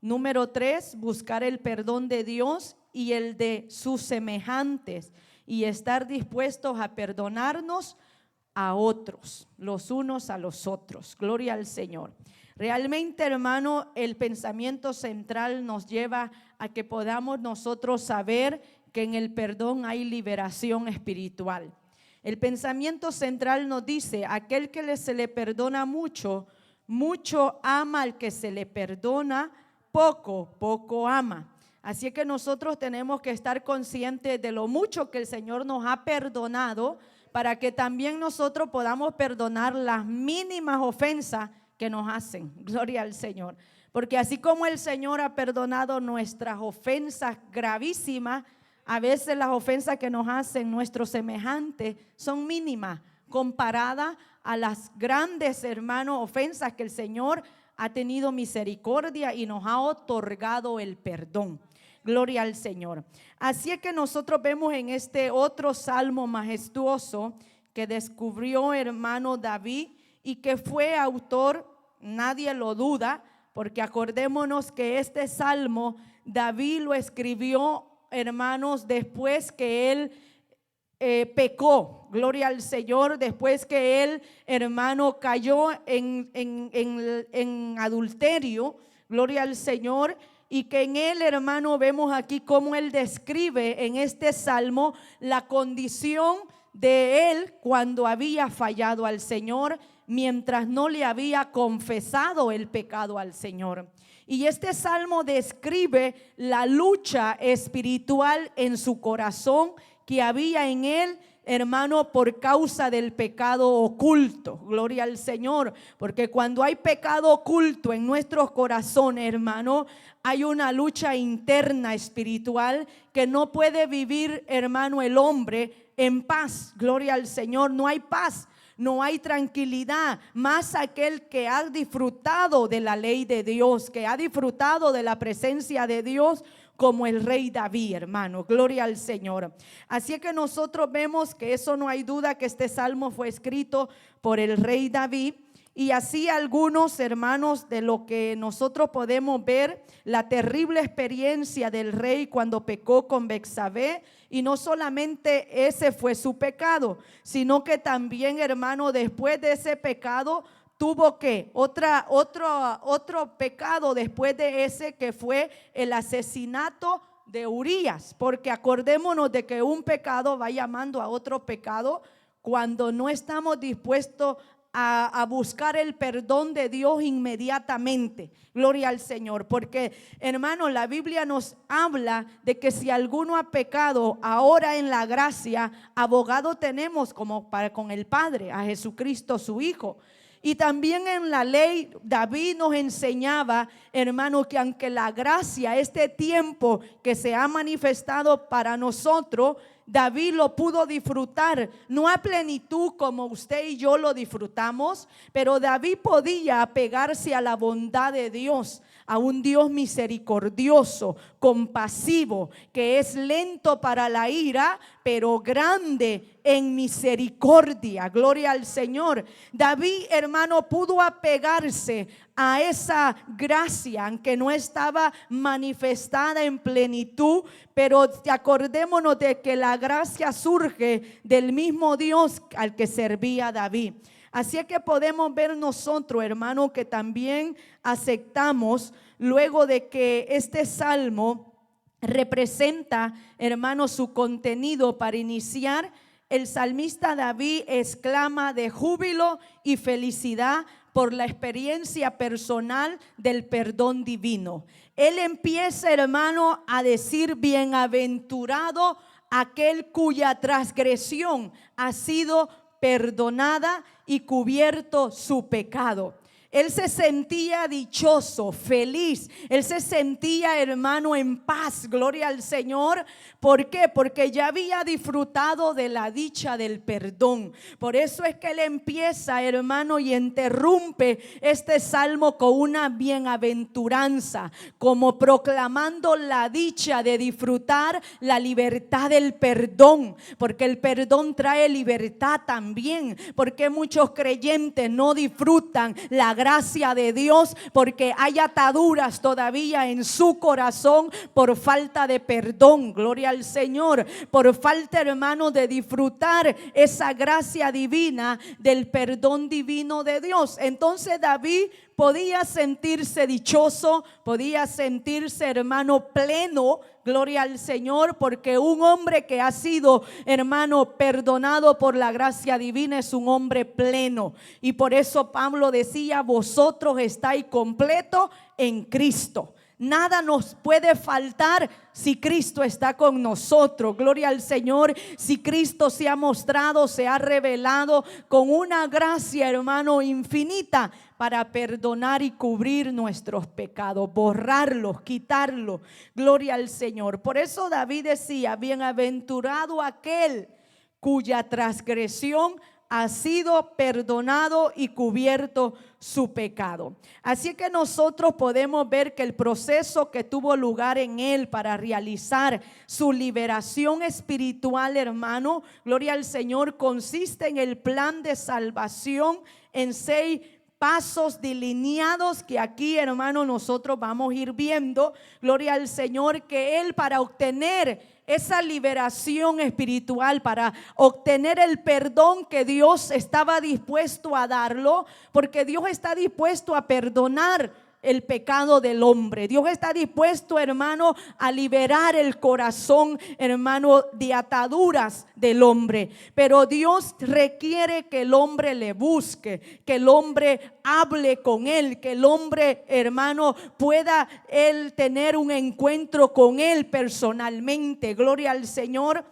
Número 3, buscar el perdón de Dios y el de sus semejantes y estar dispuestos a perdonarnos a otros, los unos a los otros. Gloria al Señor. Realmente, hermano, el pensamiento central nos lleva a que podamos nosotros saber que en el perdón hay liberación espiritual. El pensamiento central nos dice: aquel que se le perdona mucho, mucho ama; al que se le perdona poco, poco ama. Así que nosotros tenemos que estar conscientes de lo mucho que el Señor nos ha perdonado, para que también nosotros podamos perdonar las mínimas ofensas que nos hacen. Gloria al Señor. Porque así como el Señor ha perdonado nuestras ofensas gravísimas, a veces las ofensas que nos hacen nuestros semejantes son mínimas comparadas a las grandes, hermanos, ofensas que el Señor ha tenido misericordia y nos ha otorgado el perdón. Gloria al Señor. Así es que nosotros vemos en este otro salmo majestuoso que descubrió hermano David y que fue autor, nadie lo duda, porque acordémonos que este salmo David lo escribió, hermanos, después que él pecó. Gloria al Señor. Después que él, hermano, cayó en adulterio. Gloria al Señor. Y que en él, hermano, vemos aquí cómo él describe en este salmo la condición de él cuando había fallado al Señor, mientras no le había confesado el pecado al Señor. Y este salmo describe la lucha espiritual en su corazón que había en él, hermano, por causa del pecado oculto. Gloria al Señor. Porque cuando hay pecado oculto en nuestros corazones, hermano, hay una lucha interna espiritual que no puede vivir, hermano, el hombre en paz. Gloria al Señor. No hay paz, no hay tranquilidad, más aquel que ha disfrutado de la ley de Dios, que ha disfrutado de la presencia de Dios, como el rey David, hermano. Gloria al Señor. Así que nosotros vemos que eso no hay duda, que este salmo fue escrito por el rey David. Y así algunos, hermanos, de lo que nosotros podemos ver, la terrible experiencia del rey cuando pecó con Betsabé. Y no solamente ese fue su pecado, sino que también, hermano, después de ese pecado tuvo que otro pecado después de ese, que fue el asesinato de Urías. Porque acordémonos de que un pecado va llamando a otro pecado cuando no estamos dispuestos a buscar el perdón de Dios inmediatamente. Gloria al Señor. Porque, hermano, la Biblia nos habla de que si alguno ha pecado, ahora en la gracia, abogado tenemos como para con el Padre, a Jesucristo su Hijo. Y también en la ley David nos enseñaba, hermano, que aunque la gracia, este tiempo que se ha manifestado para nosotros, David lo pudo disfrutar, no a plenitud como usted y yo lo disfrutamos, pero David podía apegarse a la bondad de Dios, a un Dios misericordioso, compasivo, que es lento para la ira, pero grande en misericordia. Gloria al Señor. David, hermano, pudo apegarse a esa gracia, aunque no estaba manifestada en plenitud, pero acordémonos de que la gracia surge del mismo Dios al que servía David. Así es que podemos ver nosotros, hermano, que también aceptamos, luego de que este salmo representa, hermano, su contenido para iniciar, el salmista David exclama de júbilo y felicidad por la experiencia personal del perdón divino. Él empieza, hermano, a decir: bienaventurado aquel cuya transgresión ha sido perdonada y cubierto su pecado. Él se sentía dichoso, feliz. Él se sentía, hermano, en paz. Gloria al Señor. ¿Por qué? Porque ya había disfrutado de la dicha del perdón. Por eso es que él empieza, hermano, y interrumpe este salmo con una bienaventuranza, como proclamando la dicha de disfrutar la libertad del perdón. Porque el perdón trae libertad también. Porque muchos creyentes no disfrutan la gracia gracia de Dios, porque hay ataduras todavía en su corazón por falta de perdón. Gloria al Señor. Por falta, hermano, de disfrutar esa gracia divina del perdón divino de Dios. Entonces David podía sentirse dichoso, podía sentirse, hermano, pleno. Gloria al Señor, porque un hombre que ha sido, hermano, perdonado por la gracia divina es un hombre pleno. Y por eso Pablo decía: vosotros estáis completos en Cristo. Nada nos puede faltar si Cristo está con nosotros. Gloria al Señor. Si Cristo se ha mostrado, se ha revelado con una gracia, hermano, infinita para perdonar y cubrir nuestros pecados, borrarlos, quitarlos. Gloria al Señor. Por eso David decía: bienaventurado aquel cuya transgresión ha sido perdonado y cubierto su pecado. Así que nosotros podemos ver que el proceso que tuvo lugar en él para realizar su liberación espiritual, hermano, gloria al Señor, consiste en el plan de salvación en 6 pasos delineados que aquí, hermano, nosotros vamos a ir viendo. Gloria al Señor, que él, para obtener esa liberación espiritual, para obtener el perdón que Dios estaba dispuesto a darlo, porque Dios está dispuesto a perdonar el pecado del hombre. Dios está dispuesto, hermano, a liberar el corazón, hermano, de ataduras del hombre. Pero Dios requiere que el hombre le busque, que el hombre hable con él, que el hombre, hermano, pueda él tener un encuentro con él personalmente. Gloria al Señor.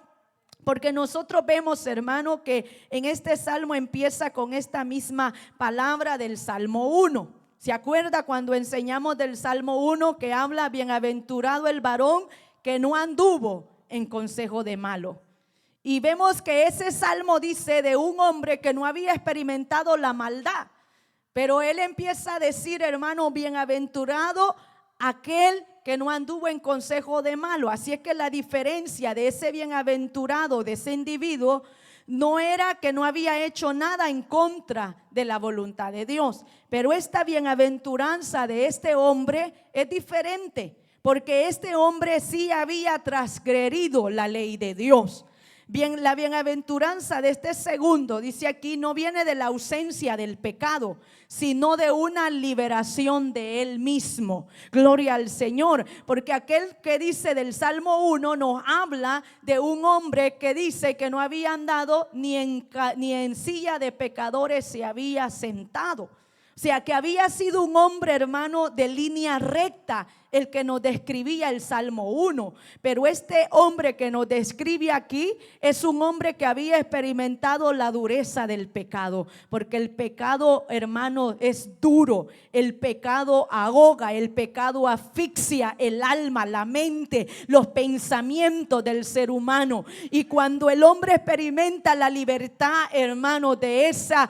Porque nosotros vemos, hermano, que en este salmo empieza con esta misma palabra del Salmo 1. ¿Se acuerda cuando enseñamos del Salmo 1 que habla: bienaventurado el varón que no anduvo en consejo de malo? Y vemos que ese salmo dice de un hombre que no había experimentado la maldad. Pero él empieza a decir, hermano, bienaventurado aquel que no anduvo en consejo de malo. Así es que la diferencia de ese bienaventurado, de ese individuo, no era que no había hecho nada en contra de la voluntad de Dios. Pero esta bienaventuranza de este hombre es diferente, porque este hombre sí había transgredido la ley de Dios. Bien, la bienaventuranza de este segundo, dice aquí, no viene de la ausencia del pecado, sino de una liberación de él mismo. Gloria al Señor, porque aquel que dice del Salmo 1 nos habla de un hombre que dice que no había andado ni en silla de pecadores se había sentado. O sea, que había sido un hombre, hermano, de línea recta, el que nos describía el Salmo 1. Pero este hombre que nos describe aquí es un hombre que había experimentado la dureza del pecado. Porque el pecado, hermano, es duro. El pecado ahoga, el pecado asfixia el alma, la mente, los pensamientos del ser humano. Y cuando el hombre experimenta la libertad, hermano, de esa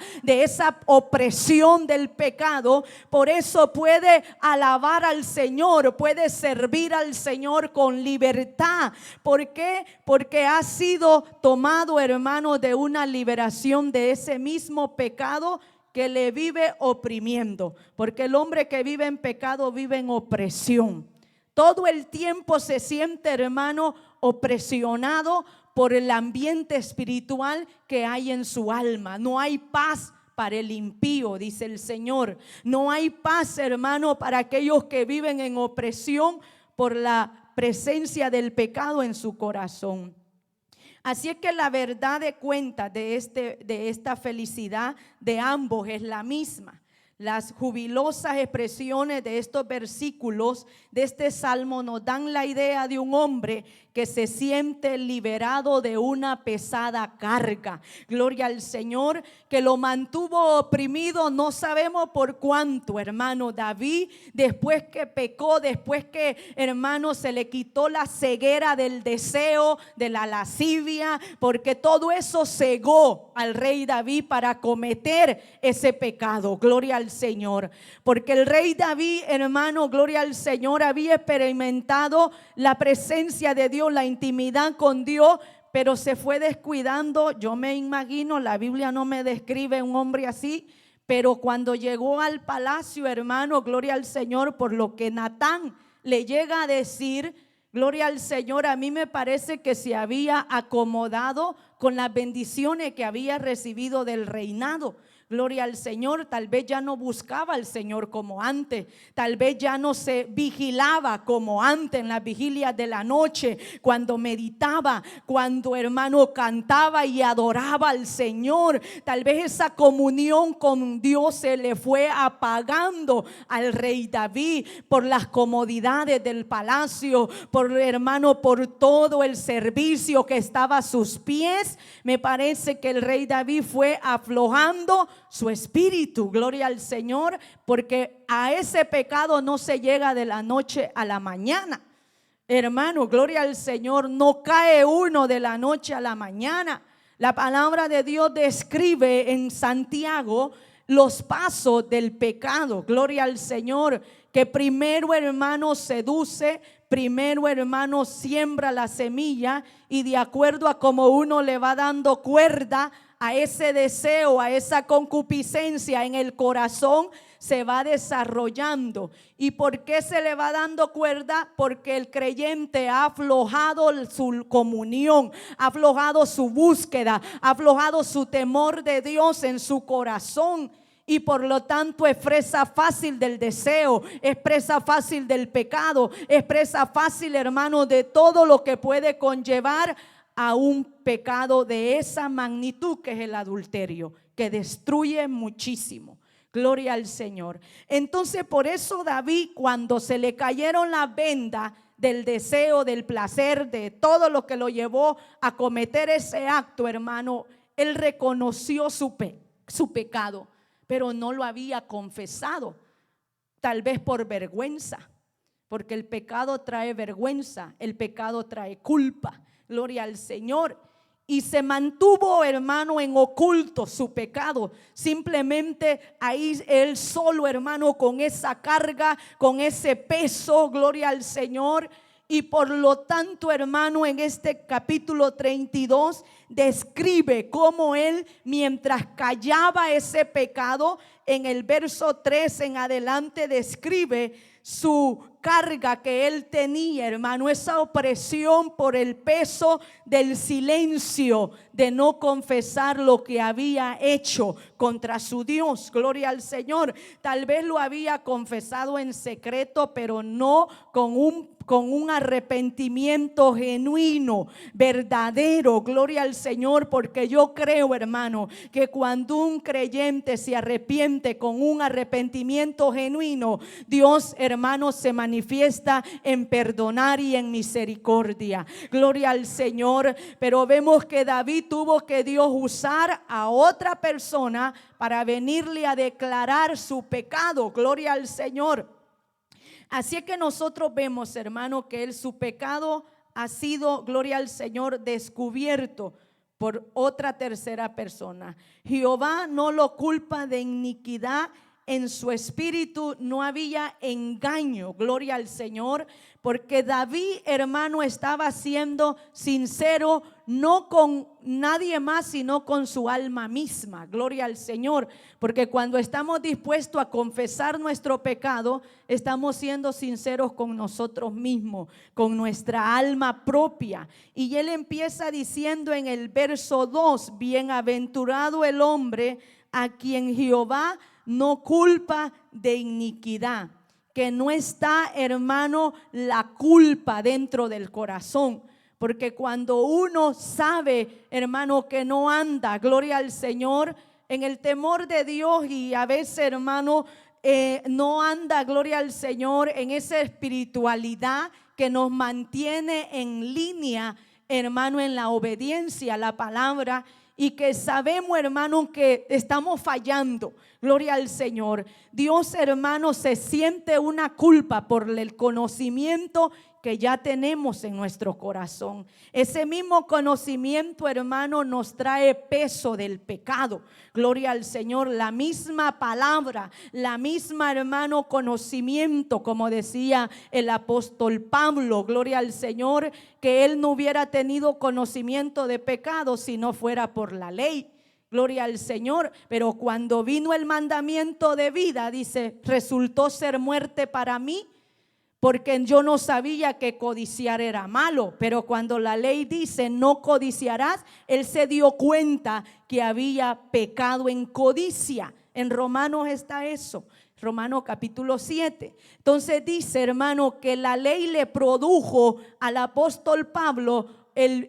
opresión del pecado, por eso puede alabar al Señor, puede servir al Señor con libertad. ¿Por qué? Porque ha sido tomado, hermano, de una liberación de ese mismo pecado que le vive oprimiendo. Porque el hombre que vive en pecado vive en opresión. Todo el tiempo se siente, hermano, opresionado por el ambiente espiritual que hay en su alma. No hay paz para el impío, dice el Señor. No hay paz, hermano, para aquellos que viven en opresión por la presencia del pecado en su corazón. Así es que la verdad de cuenta de esta felicidad de ambos es la misma. Las jubilosas expresiones de estos versículos de este salmo nos dan la idea de un hombre que se siente liberado de una pesada carga. Gloria al Señor, que lo mantuvo oprimido, no sabemos por cuánto, hermano. David, después que pecó, después que, hermano, se le quitó la ceguera del deseo, de la lascivia, porque todo eso cegó al rey David para cometer ese pecado. Gloria al Señor, porque el rey David, hermano, gloria al Señor, había experimentado la presencia de Dios, la intimidad con Dios, pero se fue descuidando. Yo me imagino, la Biblia no me describe un hombre así, Pero cuando llegó al palacio, hermano, gloria al Señor, por lo que Natán le llega a decir, gloria al Señor, a mí me parece que se había acomodado con las bendiciones que había recibido del reinado. Gloria al Señor, tal vez ya no buscaba al Señor como antes, tal vez ya no se vigilaba como antes en las vigilias de la noche, cuando meditaba, cuando hermano cantaba y adoraba al Señor. Tal vez esa comunión con Dios se le fue apagando al rey David por las comodidades del palacio, por hermano, por todo el servicio que estaba a sus pies. Me parece que el rey David fue aflojando su espíritu, gloria al Señor, porque a ese pecado no se llega de la noche a la mañana. Hermano, gloria al Señor, no cae uno de la noche a la mañana. La palabra de Dios describe en Santiago los pasos del pecado, gloria al Señor, que primero, hermano, seduce, primero, hermano, siembra la semilla, y de acuerdo a como uno le va dando cuerda a ese deseo, a esa concupiscencia en el corazón, se va desarrollando. ¿Y por qué se le va dando cuerda? Porque el creyente ha aflojado su comunión, ha aflojado su búsqueda, ha aflojado su temor de Dios en su corazón. Y por lo tanto es presa fácil del deseo, es presa fácil del pecado, es presa fácil, hermano, de todo lo que puede conllevar a un pecado de esa magnitud que es el adulterio, que destruye muchísimo. Gloria al Señor. Entonces, por eso David, cuando se le cayeron las vendas del deseo, del placer, de todo lo que lo llevó a cometer ese acto, hermano, él reconoció su pecado, pero no lo había confesado, tal vez por vergüenza, porque el pecado trae vergüenza, el pecado trae culpa. Gloria al Señor. Y se mantuvo, hermano, en oculto su pecado. Simplemente ahí él solo, hermano, con esa carga, con ese peso, gloria al Señor. Y por lo tanto, hermano, en este capítulo 32 describe cómo él, mientras callaba ese pecado, en el verso 3 en adelante describe su carga que él tenía, hermano, esa opresión por el peso del silencio, de no confesar lo que había hecho contra su Dios. Gloria al Señor. Tal vez lo había confesado en secreto, pero no con un arrepentimiento genuino, verdadero. Gloria al Señor, porque yo creo, hermano, que cuando un creyente se arrepiente con un arrepentimiento genuino, Dios, hermano, se manifiesta en perdonar y en misericordia. Gloria al Señor. Pero vemos que David tuvo que Dios usar a otra persona para venirle a declarar su pecado. Gloria al Señor. Así es que nosotros vemos, hermano, que su pecado ha sido, gloria al Señor, descubierto por otra tercera persona. Jehová no lo culpa de iniquidad, en su espíritu no había engaño. Gloria al Señor, porque David, hermano, estaba siendo sincero, no con nadie más, sino con su alma misma. Gloria al Señor, porque cuando estamos dispuestos a confesar nuestro pecado, estamos siendo sinceros con nosotros mismos, con nuestra alma propia. Y él empieza diciendo en el verso 2: bienaventurado el hombre a quien Jehová no culpa de iniquidad, que no está, hermano, la culpa dentro del corazón. Porque cuando uno sabe, hermano, que no anda, gloria al Señor, en el temor de Dios, y a veces, hermano, no anda, gloria al Señor, en esa espiritualidad que nos mantiene en línea, hermano, en la obediencia a la palabra, y que sabemos, hermano, que estamos fallando. Gloria al Señor. Dios, hermano, se siente una culpa por el conocimiento que ya tenemos en nuestro corazón. Ese mismo conocimiento, hermano, nos trae peso del pecado. Gloria al Señor. La misma palabra, la misma, hermano, conocimiento, como decía el apóstol Pablo, gloria al Señor, que él no hubiera tenido conocimiento de pecado si no fuera por la ley. Gloria al Señor. Pero cuando vino el mandamiento de vida, dice, resultó ser muerte para mí, porque yo no sabía que codiciar era malo. Pero cuando la ley dice no codiciarás, él se dio cuenta que había pecado en codicia. En Romanos está eso, Romanos capítulo 7. Entonces dice, hermano, que la ley le produjo al apóstol Pablo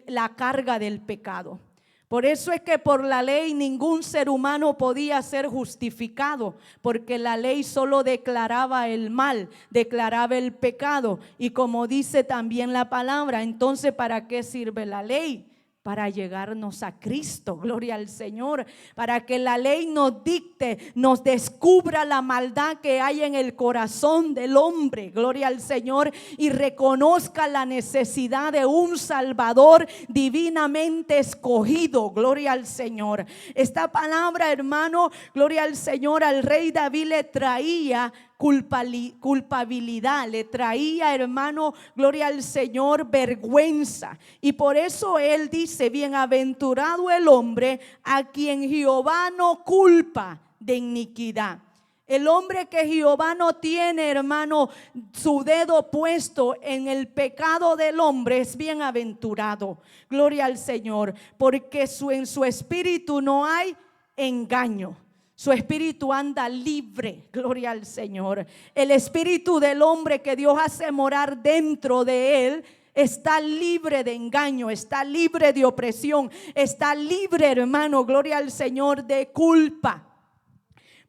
la carga del pecado. Por eso es que por la ley ningún ser humano podía ser justificado, porque la ley solo declaraba el mal, declaraba el pecado. Y como dice también la palabra, entonces ¿para qué sirve la ley? Para llegarnos a Cristo, gloria al Señor, para que la ley nos dicte, nos descubra la maldad que hay en el corazón del hombre, gloria al Señor, y reconozca la necesidad de un Salvador divinamente escogido, gloria al Señor. Esta palabra, hermano, gloria al Señor, al rey David le traía culpabilidad, le traía, hermano, gloria al Señor, vergüenza. Y por eso él dice, bienaventurado el hombre a quien Jehová no culpa de iniquidad. El hombre que Jehová no tiene, hermano, su dedo puesto en el pecado del hombre es bienaventurado, gloria al Señor, porque en su espíritu no hay engaño. Su espíritu anda libre, gloria al Señor. El espíritu del hombre que Dios hace morar dentro de él está libre de engaño, está libre de opresión, está libre, hermano, gloria al Señor, de culpa,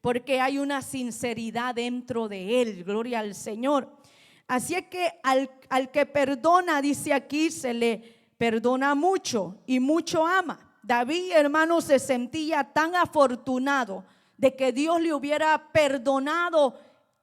porque hay una sinceridad dentro de él, gloria al Señor. Así es que al que perdona, dice aquí, se le perdona mucho y mucho ama. David, hermano, se sentía tan afortunado de que Dios le hubiera perdonado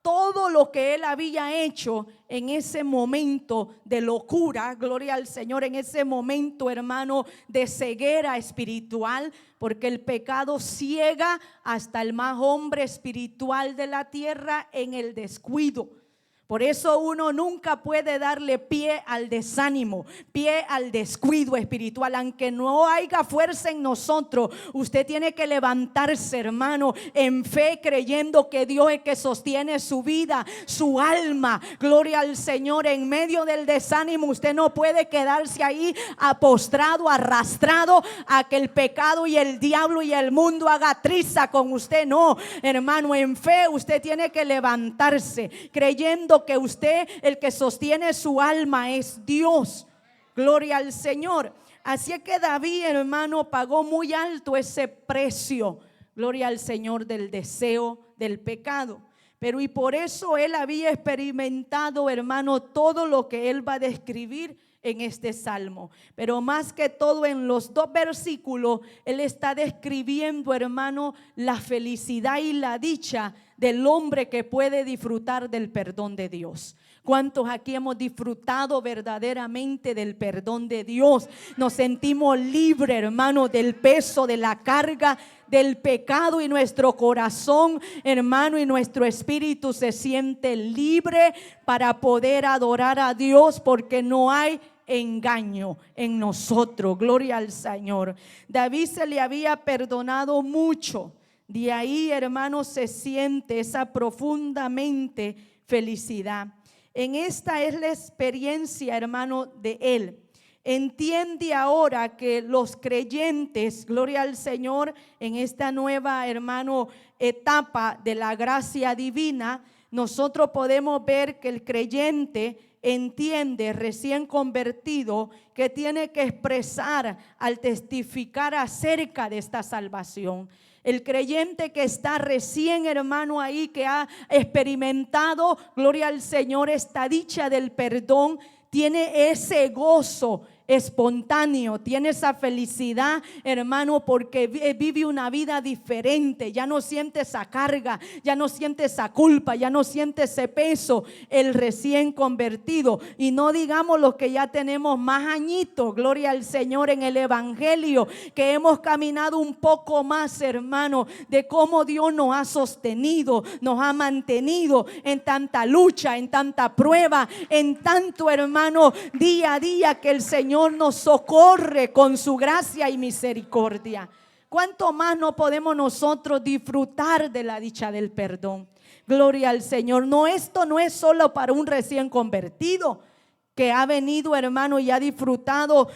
todo lo que él había hecho en ese momento de locura, gloria al Señor, en ese momento, hermano, de ceguera espiritual, porque el pecado ciega hasta el más hombre espiritual de la tierra en el descuido. Por eso uno nunca puede darle pie al desánimo, pie al descuido espiritual. Aunque no haya fuerza en nosotros, usted tiene que levantarse, hermano, en fe, creyendo que Dios es que sostiene su vida, su alma. Gloria al Señor. En medio del desánimo usted no puede quedarse ahí postrado, arrastrado a que el pecado y el diablo y el mundo haga triza con usted. No, hermano, en fe usted tiene que levantarse creyendo que usted, el que sostiene su alma, es Dios. Gloria al Señor. Así es que David, hermano, pagó muy alto ese precio, gloria al Señor, del deseo del pecado. Pero y por eso él había experimentado, hermano, todo lo que él va a describir en este salmo. Pero más que todo, en los 2 versículos él está describiendo, hermano, la felicidad y la dicha del hombre que puede disfrutar del perdón de Dios. ¿Cuántos aquí hemos disfrutado verdaderamente del perdón de Dios? Nos sentimos libres, hermano, del peso, de la carga del pecado, y nuestro corazón, hermano, y nuestro espíritu se siente libre para poder adorar a Dios, porque no hay engaño en nosotros. Gloria al Señor. David se le había perdonado mucho. De ahí, hermano, se siente esa profundamente felicidad. En esta es la experiencia, hermano, de él. Entiende ahora que los creyentes, gloria al Señor, en esta nueva, hermano, etapa de la gracia divina, nosotros podemos ver que el creyente entiende, recién convertido, que tiene que expresar al testificar acerca de esta salvación. El creyente que está recién, hermano, ahí, que ha experimentado, gloria al Señor, esta dicha del perdón, tiene ese gozo espontáneo, tiene esa felicidad, hermano, porque vive una vida diferente. Ya no siente esa carga, ya no siente esa culpa, ya no siente ese peso, el recién convertido. Y no digamos los que ya tenemos más añitos, gloria al Señor, en el evangelio, que hemos caminado un poco más, hermano, de cómo Dios nos ha sostenido, nos ha mantenido en tanta lucha, en tanta prueba, en tanto, hermano, día a día que el Señor nos socorre con su gracia y misericordia. ¿cuánto más no podemos nosotros disfrutar de la dicha del perdón? Gloria al Señor. No, esto no es solo para un recién convertido que ha venido, hermano, y ha disfrutado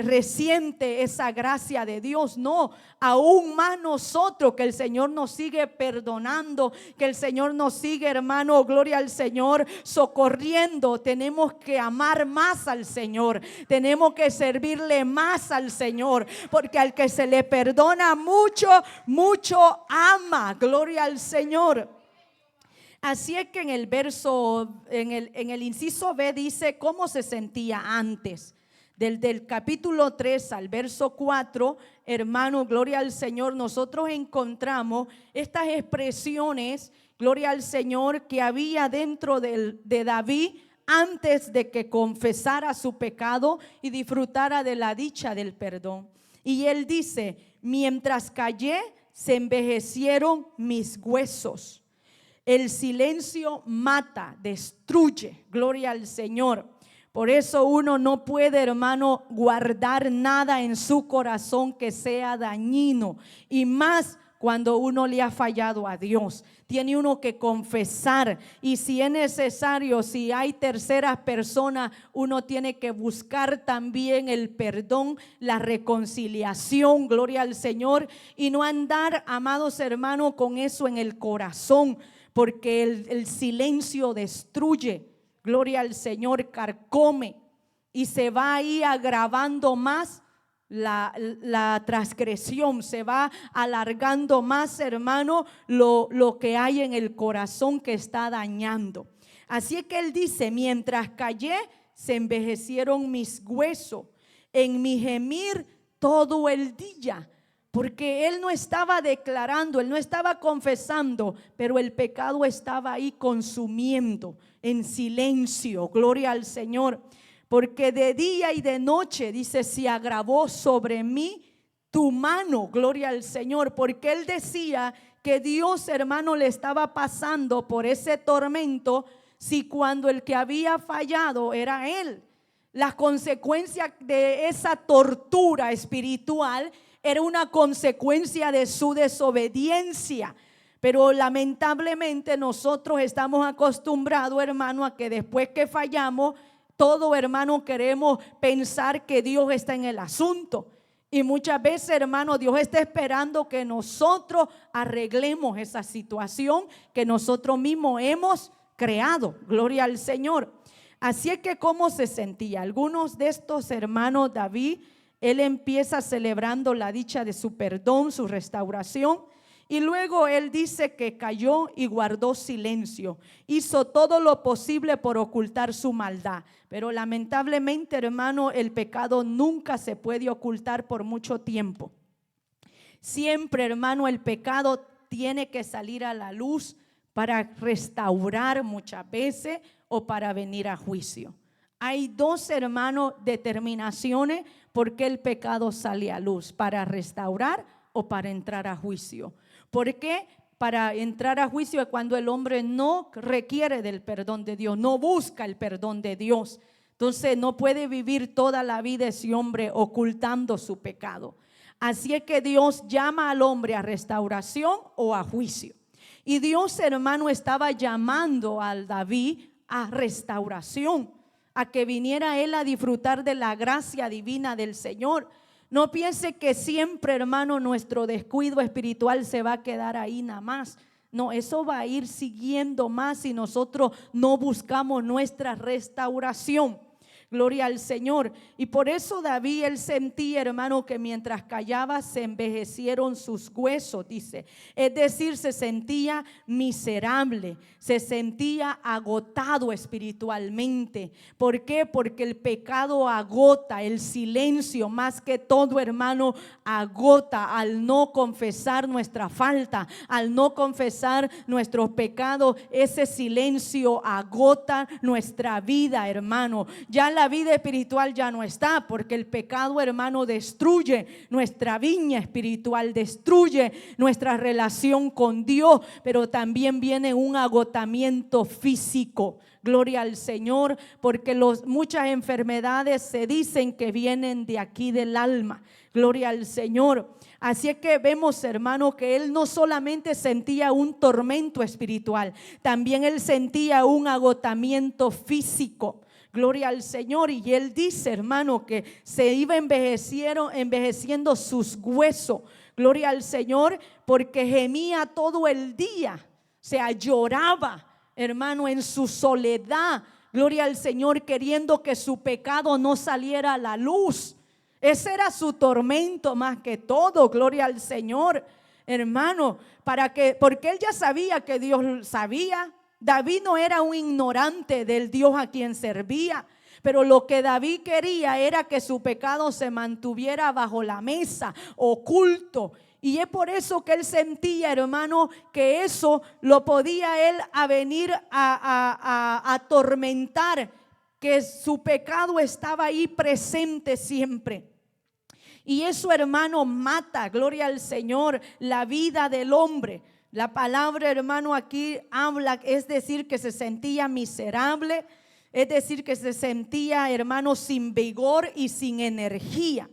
reciente esa gracia de Dios. No, aún más nosotros, que el Señor nos sigue perdonando, que el Señor nos sigue, hermano, gloria al Señor, socorriendo. Tenemos que amar más al Señor, tenemos que servirle más al Señor, porque al que se le perdona mucho, mucho ama. Gloria al Señor. Así es que en el verso, en el inciso B dice cómo se sentía antes. Del capítulo 3 al verso 4, hermano, gloria al Señor, nosotros encontramos estas expresiones, gloria al Señor, que había dentro de David antes de que confesara su pecado y disfrutara de la dicha del perdón. Y él dice: mientras callé, se envejecieron mis huesos. El silencio mata, destruye. Gloria al Señor. Por eso uno no puede, hermano, guardar nada en su corazón que sea dañino, y más cuando uno le ha fallado a Dios. Tiene uno que confesar, y si es necesario, si hay terceras personas, uno tiene que buscar también el perdón, la reconciliación. Gloria al Señor. Y no andar, amados hermanos, con eso en el corazón, porque el silencio destruye. Gloria al Señor, carcome, y se va ahí agravando más la transgresión, se va alargando más, hermano, lo que hay en el corazón que está dañando. Así es que él dice: mientras callé, se envejecieron mis huesos, en mi gemir todo el día. Porque él no estaba declarando, él no estaba confesando, pero el pecado estaba ahí consumiendo en silencio. Gloria al Señor. Porque de día y de noche, dice, se agravó sobre mí tu mano. Gloria al Señor. Porque él decía que Dios, hermano, le estaba pasando por ese tormento, si cuando el que había fallado era él. Las consecuencias de esa tortura espiritual era una consecuencia de su desobediencia. Pero lamentablemente nosotros estamos acostumbrados, hermano, a que después que fallamos, todo, hermano, queremos pensar que Dios está en el asunto. Y muchas veces, hermano, Dios está esperando que nosotros arreglemos esa situación que nosotros mismos hemos creado. Gloria al Señor. Así es que, ¿cómo se sentía? Algunos de estos hermanos, David, él empieza celebrando la dicha de su perdón, su restauración, y luego él dice que calló y guardó silencio. Hizo todo lo posible por ocultar su maldad. Pero lamentablemente, hermano, el pecado nunca se puede ocultar por mucho tiempo. Siempre, hermano, el pecado tiene que salir a la luz para restaurar muchas veces o para venir a juicio. Hay dos, hermanos, determinaciones por qué el pecado sale a luz: para restaurar o para entrar a juicio. ¿Por qué? Para entrar a juicio es cuando el hombre no requiere del perdón de Dios, no busca el perdón de Dios. Entonces no puede vivir toda la vida ese hombre ocultando su pecado. Así es que Dios llama al hombre a restauración o a juicio. Y Dios, hermano, estaba llamando al David a restauración, a que viniera él a disfrutar de la gracia divina del Señor. No piense que siempre, hermano, nuestro descuido espiritual se va a quedar ahí nada más. No, eso va a ir siguiendo más si nosotros no buscamos nuestra restauración. Gloria al Señor. Y por eso David, él sentía, hermano, que mientras callaba se envejecieron sus huesos, dice. Es decir, se sentía miserable, se sentía agotado espiritualmente. ¿Por qué? Porque el pecado agota, el silencio más que todo, hermano, agota. Al no confesar nuestra falta, al no confesar nuestros pecados, ese silencio agota nuestra vida, hermano. Ya la la vida espiritual ya no está, porque el pecado, hermano, destruye nuestra viña espiritual, destruye nuestra relación con Dios, pero también viene un agotamiento físico. Gloria al Señor, porque muchas enfermedades se dicen que vienen de aquí del alma. Gloria al Señor. Así es que vemos, hermano, que él no solamente sentía un tormento espiritual, también él sentía un agotamiento físico. Gloria al Señor. Y él dice, hermano, que se iba envejeciendo sus huesos. Gloria al Señor, porque gemía todo el día, o sea, lloraba, hermano, en su soledad. Gloria al Señor, queriendo que su pecado no saliera a la luz. Ese era su tormento más que todo. Gloria al Señor, hermano, porque él ya sabía que Dios sabía. David no era un ignorante del Dios a quien servía, pero lo que David quería era que su pecado se mantuviera bajo la mesa, oculto. Y es por eso que él sentía, hermano, que eso lo podía él venir a atormentar, que su pecado estaba ahí presente siempre. Y eso, hermano, mata, gloria al Señor, la vida del hombre. La palabra, hermano, aquí habla, es decir, que se sentía miserable, es decir, que se sentía, hermano, sin vigor y sin energía,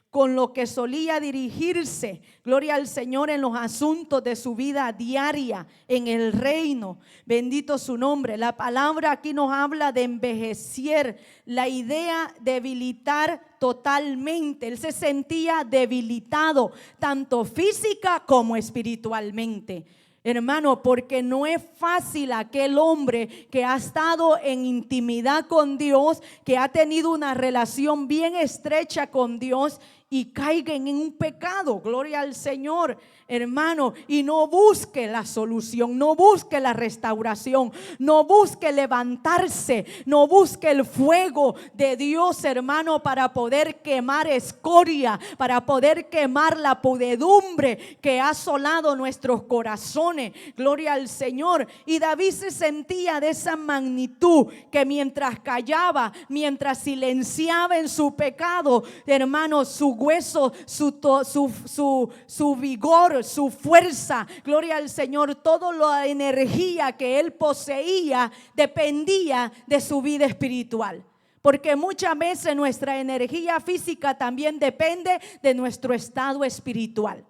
con lo que solía dirigirse, gloria al Señor, en los asuntos de su vida diaria en el reino. Bendito su nombre. La palabra aquí nos habla de envejecer, la idea debilitar totalmente. Él se sentía debilitado, tanto física como espiritualmente. Hermano, porque no es fácil aquel hombre que ha estado en intimidad con Dios, que ha tenido una relación bien estrecha con Dios y caigan en un pecado, gloria al Señor, hermano, y no busque la solución, no busque la restauración, no busque levantarse, no busque el fuego de Dios, hermano, para poder quemar escoria, para poder quemar la podredumbre que ha asolado nuestros corazones, gloria al Señor. Y David se sentía de esa magnitud, que mientras callaba, mientras silenciaba en su pecado, hermano, su hueso, su vigor, su fuerza, gloria al Señor, toda la energía que él poseía dependía de su vida espiritual. Porque muchas veces nuestra energía física también depende de nuestro estado espiritual.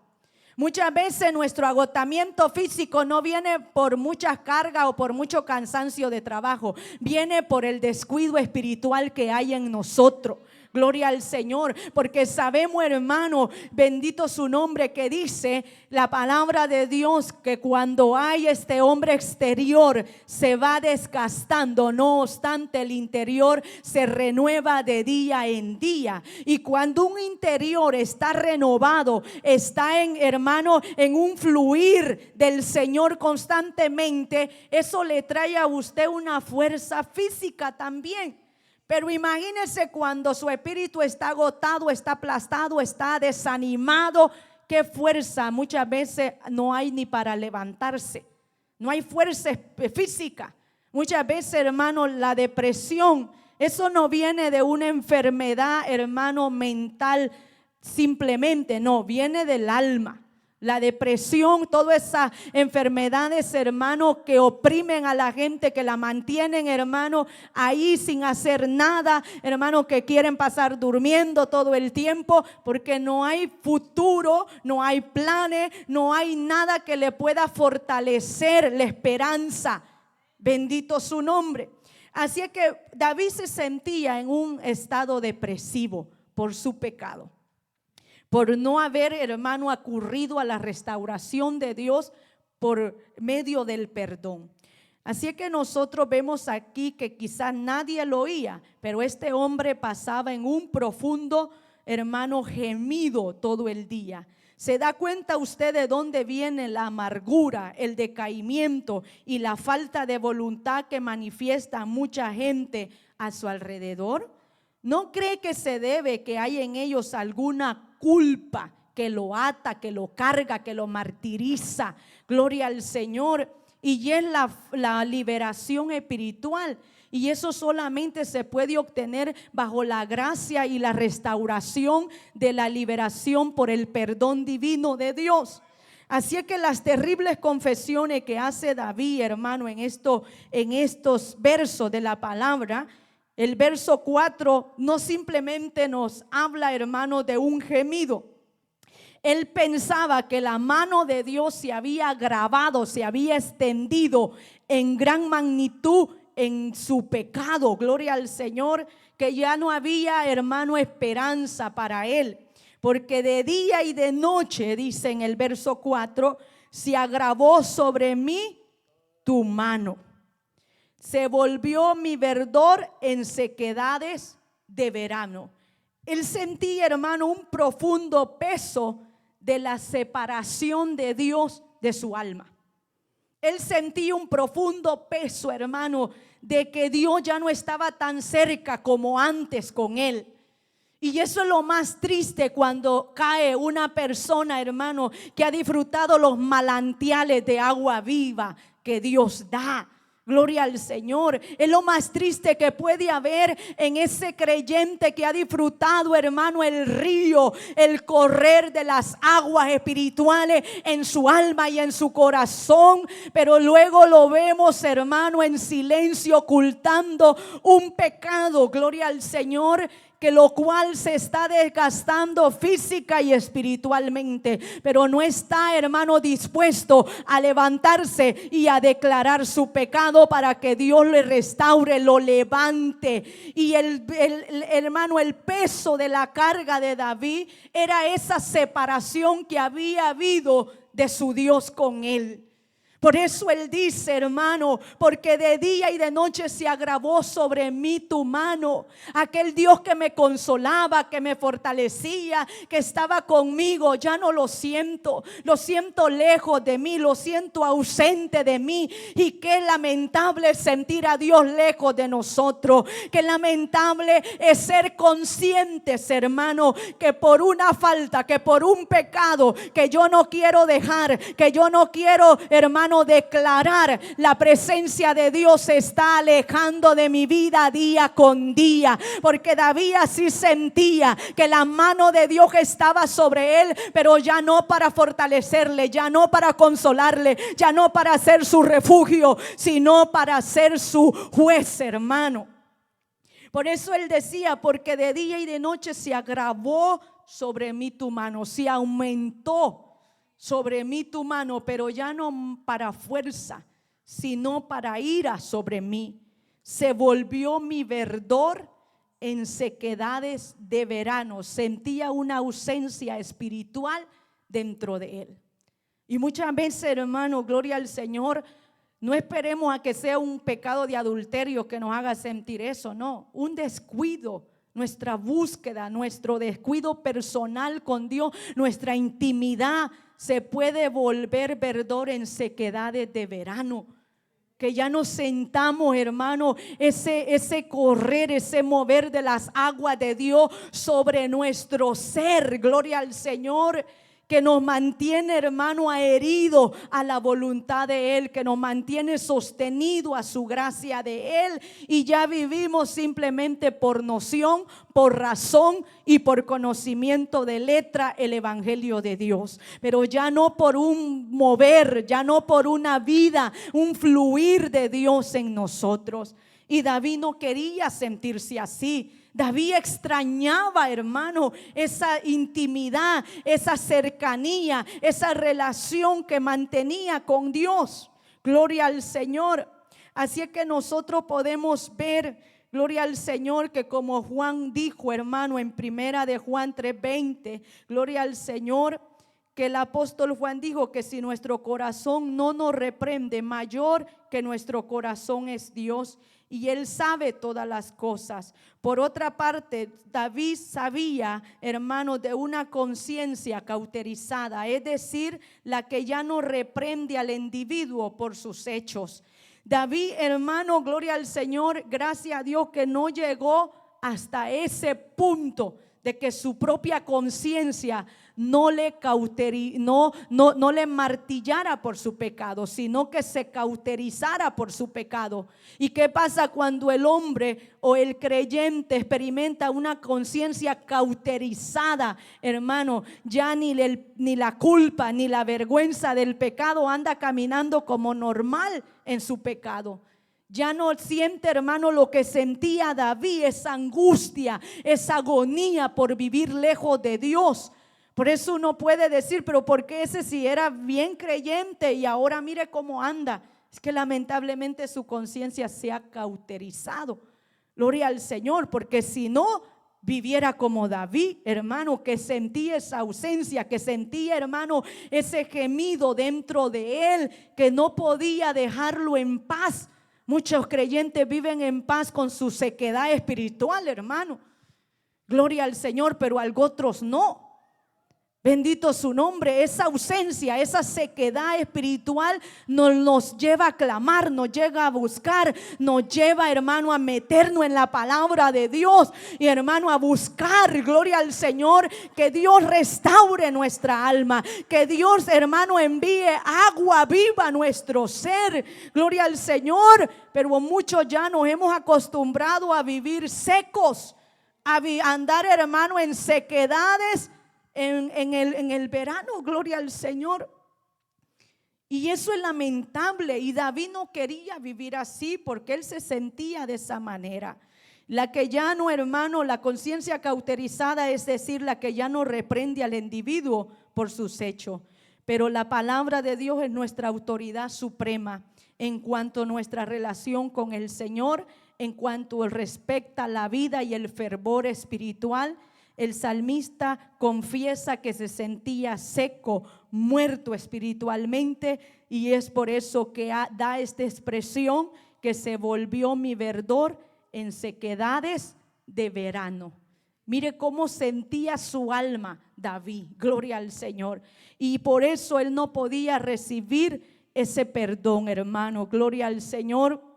Muchas veces nuestro agotamiento físico no viene por muchas cargas o por mucho cansancio de trabajo, viene por el descuido espiritual que hay en nosotros. Gloria al Señor, porque sabemos, hermano, bendito su nombre, que dice la palabra de Dios que cuando hay este hombre exterior se va desgastando, no obstante el interior se renueva de día en día. Y cuando un interior está renovado, está hermano, en un fluir del Señor constantemente, eso le trae a usted una fuerza física también. Pero imagínese cuando su espíritu está agotado, está aplastado, está desanimado. Qué fuerza muchas veces no hay ni para levantarse. No hay fuerza física. Muchas veces, hermano, la depresión, eso no viene de una enfermedad, hermano, mental simplemente. No, viene del alma. La depresión, todas esas enfermedades, hermano, que oprimen a la gente, que la mantienen, hermano, ahí sin hacer nada, hermano, que quieren pasar durmiendo todo el tiempo, porque no hay futuro, no hay planes, no hay nada que le pueda fortalecer la esperanza. Bendito su nombre. Así es que David se sentía en un estado depresivo por su pecado, por no haber, hermano, ocurrido a la restauración de Dios por medio del perdón. Así que nosotros vemos aquí que quizás nadie lo oía, pero este hombre pasaba en un profundo, hermano, gemido todo el día. ¿Se da cuenta usted de dónde viene la amargura, el decaimiento y la falta de voluntad que manifiesta mucha gente a su alrededor? ¿No cree que se debe que hay en ellos alguna culpa que lo ata, que lo carga, que lo martiriza? Gloria al Señor. Y es la liberación espiritual. Y eso solamente se puede obtener bajo la gracia y la restauración de la liberación por el perdón divino de Dios. Así es que las terribles confesiones que hace David, hermano, en estos versos de la palabra, el verso 4 no simplemente nos habla, hermano, de un gemido. Él pensaba que la mano de Dios se había agravado, se había extendido en gran magnitud en su pecado. Gloria al Señor, que ya no había, hermano, esperanza para él. Porque de día y de noche, dice en el verso 4, se agravó sobre mí tu mano. Se volvió mi verdor en sequedades de verano. Él sentía, hermano, un profundo peso de la separación de Dios de su alma. Él sentía un profundo peso, hermano, de que Dios ya no estaba tan cerca como antes con él. Y eso es lo más triste cuando cae una persona, hermano, que ha disfrutado los manantiales de agua viva que Dios da. Gloria al Señor. Es lo más triste que puede haber en ese creyente que ha disfrutado, hermano, el río, el correr de las aguas espirituales en su alma y en su corazón. Pero luego lo vemos, hermano, en silencio, ocultando un pecado. Gloria al Señor. Que lo cual se está desgastando física y espiritualmente, pero no está, hermano, dispuesto a levantarse y a declarar su pecado para que Dios le restaure, lo levante. Y hermano, el peso de la carga de David era esa separación que había habido de su Dios con él. Por eso él dice, hermano, porque de día y de noche se agravó sobre mí tu mano. Aquel Dios que me consolaba, que me fortalecía, que estaba conmigo, ya no lo siento lejos de mí, lo siento ausente de mí. Y qué lamentable es sentir a Dios lejos de nosotros. Qué lamentable es ser conscientes, hermano, que por una falta, que por un pecado que yo no quiero dejar, que yo no quiero, hermano, declarar, la presencia de Dios se está alejando de mi vida día con día. Porque David así sentía que la mano de Dios estaba sobre él, pero ya no para fortalecerle, ya no para consolarle, ya no para ser su refugio, sino para ser su juez, hermano. Por eso él decía, porque de día y de noche se agravó sobre mí tu mano, se aumentó sobre mí tu mano, pero ya no para fuerza, sino para ira sobre mí. Se volvió mi verdor en sequedades de verano. Sentía una ausencia espiritual dentro de él. Y muchas veces, hermano, gloria al Señor, no esperemos a que sea un pecado de adulterio que nos haga sentir eso, no, un descuido. Nuestra búsqueda, nuestro descuido personal con Dios, nuestra intimidad se puede volver verdor en sequedades de verano. Que ya nos sentamos, hermano, ese correr, ese mover de las aguas de Dios sobre nuestro ser. Gloria al Señor. Que nos mantiene, hermano, adherido a la voluntad de Él, que nos mantiene sostenido a su gracia de Él, y ya vivimos simplemente por noción, por razón y por conocimiento de letra el evangelio de Dios, pero ya no por un mover, ya no por una vida, un fluir de Dios en nosotros. Y David no quería sentirse así. David extrañaba, hermano, esa intimidad, esa cercanía, esa relación que mantenía con Dios. Gloria al Señor. Así es que nosotros podemos ver, gloria al Señor, que como Juan dijo, hermano, en primera de Juan 3:20, gloria al Señor, que el apóstol Juan dijo que si nuestro corazón no nos reprende, mayor que nuestro corazón es Dios, y Él sabe todas las cosas. Por otra parte, David sabía, hermano, de una conciencia cauterizada, es decir, la que ya no reprende al individuo por sus hechos. David, hermano, gloria al Señor, gracias a Dios que no llegó hasta ese punto de que su propia conciencia no le no le martillara por su pecado, sino que se cauterizara por su pecado. ¿Y qué pasa cuando el hombre o el creyente experimenta una conciencia cauterizada, hermano? Ya ni la culpa ni la vergüenza del pecado, anda caminando como normal en su pecado. Ya no siente, hermano, lo que sentía David, esa angustia, esa agonía por vivir lejos de Dios. Por eso uno puede decir, pero ¿por qué ese si era bien creyente y ahora mire cómo anda? Es que lamentablemente su conciencia se ha cauterizado. Gloria al Señor, porque si no viviera como David, hermano, que sentía esa ausencia, que sentía, hermano, ese gemido dentro de él, que no podía dejarlo en paz. Muchos creyentes viven en paz con su sequedad espiritual, hermano. Gloria al Señor, pero otros no. Bendito su nombre. Esa ausencia, esa sequedad espiritual nos lleva a clamar, nos llega a buscar, nos lleva, hermano, a meternos en la palabra de Dios y, hermano, a buscar, gloria al Señor, que Dios restaure nuestra alma, que Dios, hermano, envíe agua viva a nuestro ser. Gloria al Señor. Pero muchos ya nos hemos acostumbrado a vivir secos, a andar, hermano, en sequedades. En el verano, gloria al Señor. Y eso es lamentable. Y David no quería vivir así porque él se sentía de esa manera. La que ya no, hermano, la conciencia cauterizada, es decir, la que ya no reprende al individuo por sus hechos. Pero la palabra de Dios es nuestra autoridad suprema en cuanto a nuestra relación con el Señor, en cuanto respecta a la vida y el fervor espiritual. El salmista confiesa que se sentía seco, muerto espiritualmente, y es por eso que da esta expresión, que se volvió mi verdor en sequedades de verano. Mire cómo sentía su alma David, gloria al Señor. Y por eso él no podía recibir ese perdón, hermano, gloria al Señor.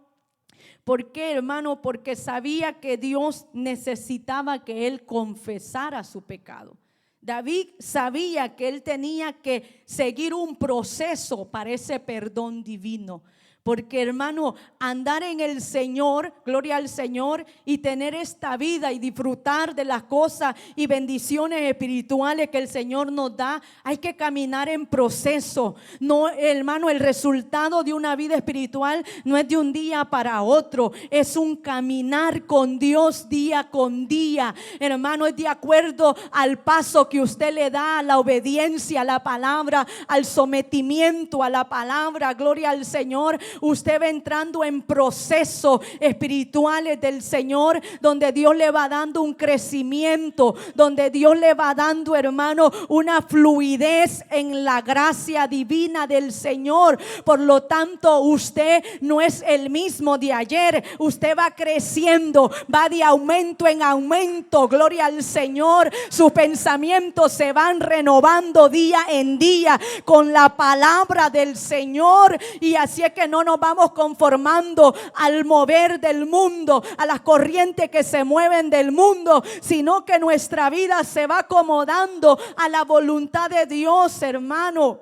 ¿Por qué, hermano? Porque sabía que Dios necesitaba que él confesara su pecado. David sabía que él tenía que seguir un proceso para ese perdón divino. Porque, hermano, andar en el Señor, gloria al Señor, y tener esta vida y disfrutar de las cosas y bendiciones espirituales que el Señor nos da, hay que caminar en proceso. No, hermano, el resultado de una vida espiritual no es de un día para otro, es un caminar con Dios día con día. Hermano, es de acuerdo al paso que usted le da, a la obediencia a la palabra, al sometimiento a la palabra, gloria al Señor. Usted va entrando en procesos espirituales del Señor, donde Dios le va dando un crecimiento, donde Dios le va dando, hermano, una fluidez en la gracia divina del Señor. Por lo tanto, usted no es el mismo de ayer. Usted va creciendo, va de aumento en aumento, gloria al Señor. Sus pensamientos se van renovando día en día con la palabra del Señor, y así es que no nos vamos conformando al mover del mundo, a las corrientes que se mueven del mundo, sino que nuestra vida se va acomodando a la voluntad de Dios, hermano.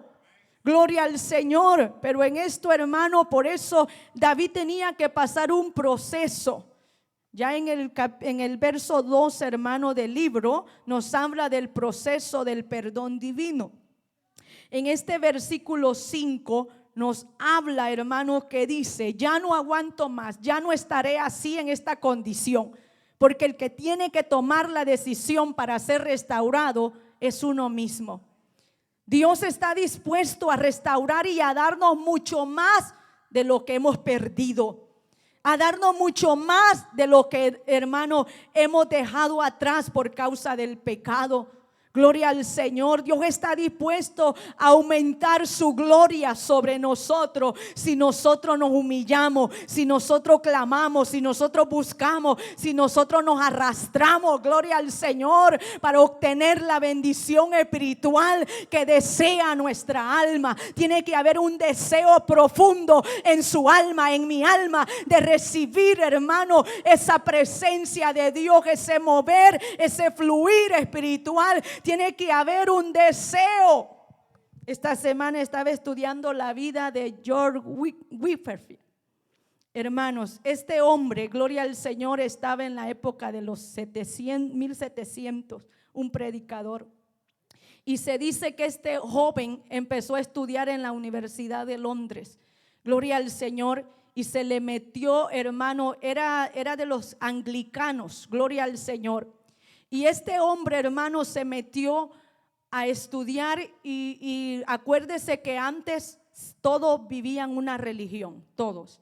Gloria al Señor. Pero en esto, hermano, por eso David tenía que pasar un proceso. Ya en el verso 2, hermano, del libro nos habla del proceso del perdón divino. En este versículo 5 nos habla, hermano, que dice: ya no aguanto más, ya no estaré así en esta condición, porque el que tiene que tomar la decisión para ser restaurado es uno mismo. Dios está dispuesto a restaurar y a darnos mucho más de lo que hemos perdido, a darnos mucho más de lo que, hermano, hemos dejado atrás por causa del pecado. Gloria al Señor. Dios está dispuesto a aumentar su gloria sobre nosotros si nosotros nos humillamos, si nosotros clamamos, si nosotros buscamos, si nosotros nos arrastramos, gloria al Señor, para obtener la bendición espiritual que desea nuestra alma. Tiene que haber un deseo profundo en su alma, en mi alma, de recibir, hermano, esa presencia de Dios, ese mover, ese fluir espiritual. Tiene que haber un deseo. Esta semana estaba estudiando la vida de George Whitefield. Hermanos, este hombre, gloria al Señor, estaba en la época de los 1700, un predicador. Y se dice que este joven empezó a estudiar en la Universidad de Londres. Gloria al Señor. Y se le metió, hermano, era de los anglicanos, gloria al Señor. Y este hombre, hermano, se metió a estudiar y acuérdese que antes todos vivían una religión, todos.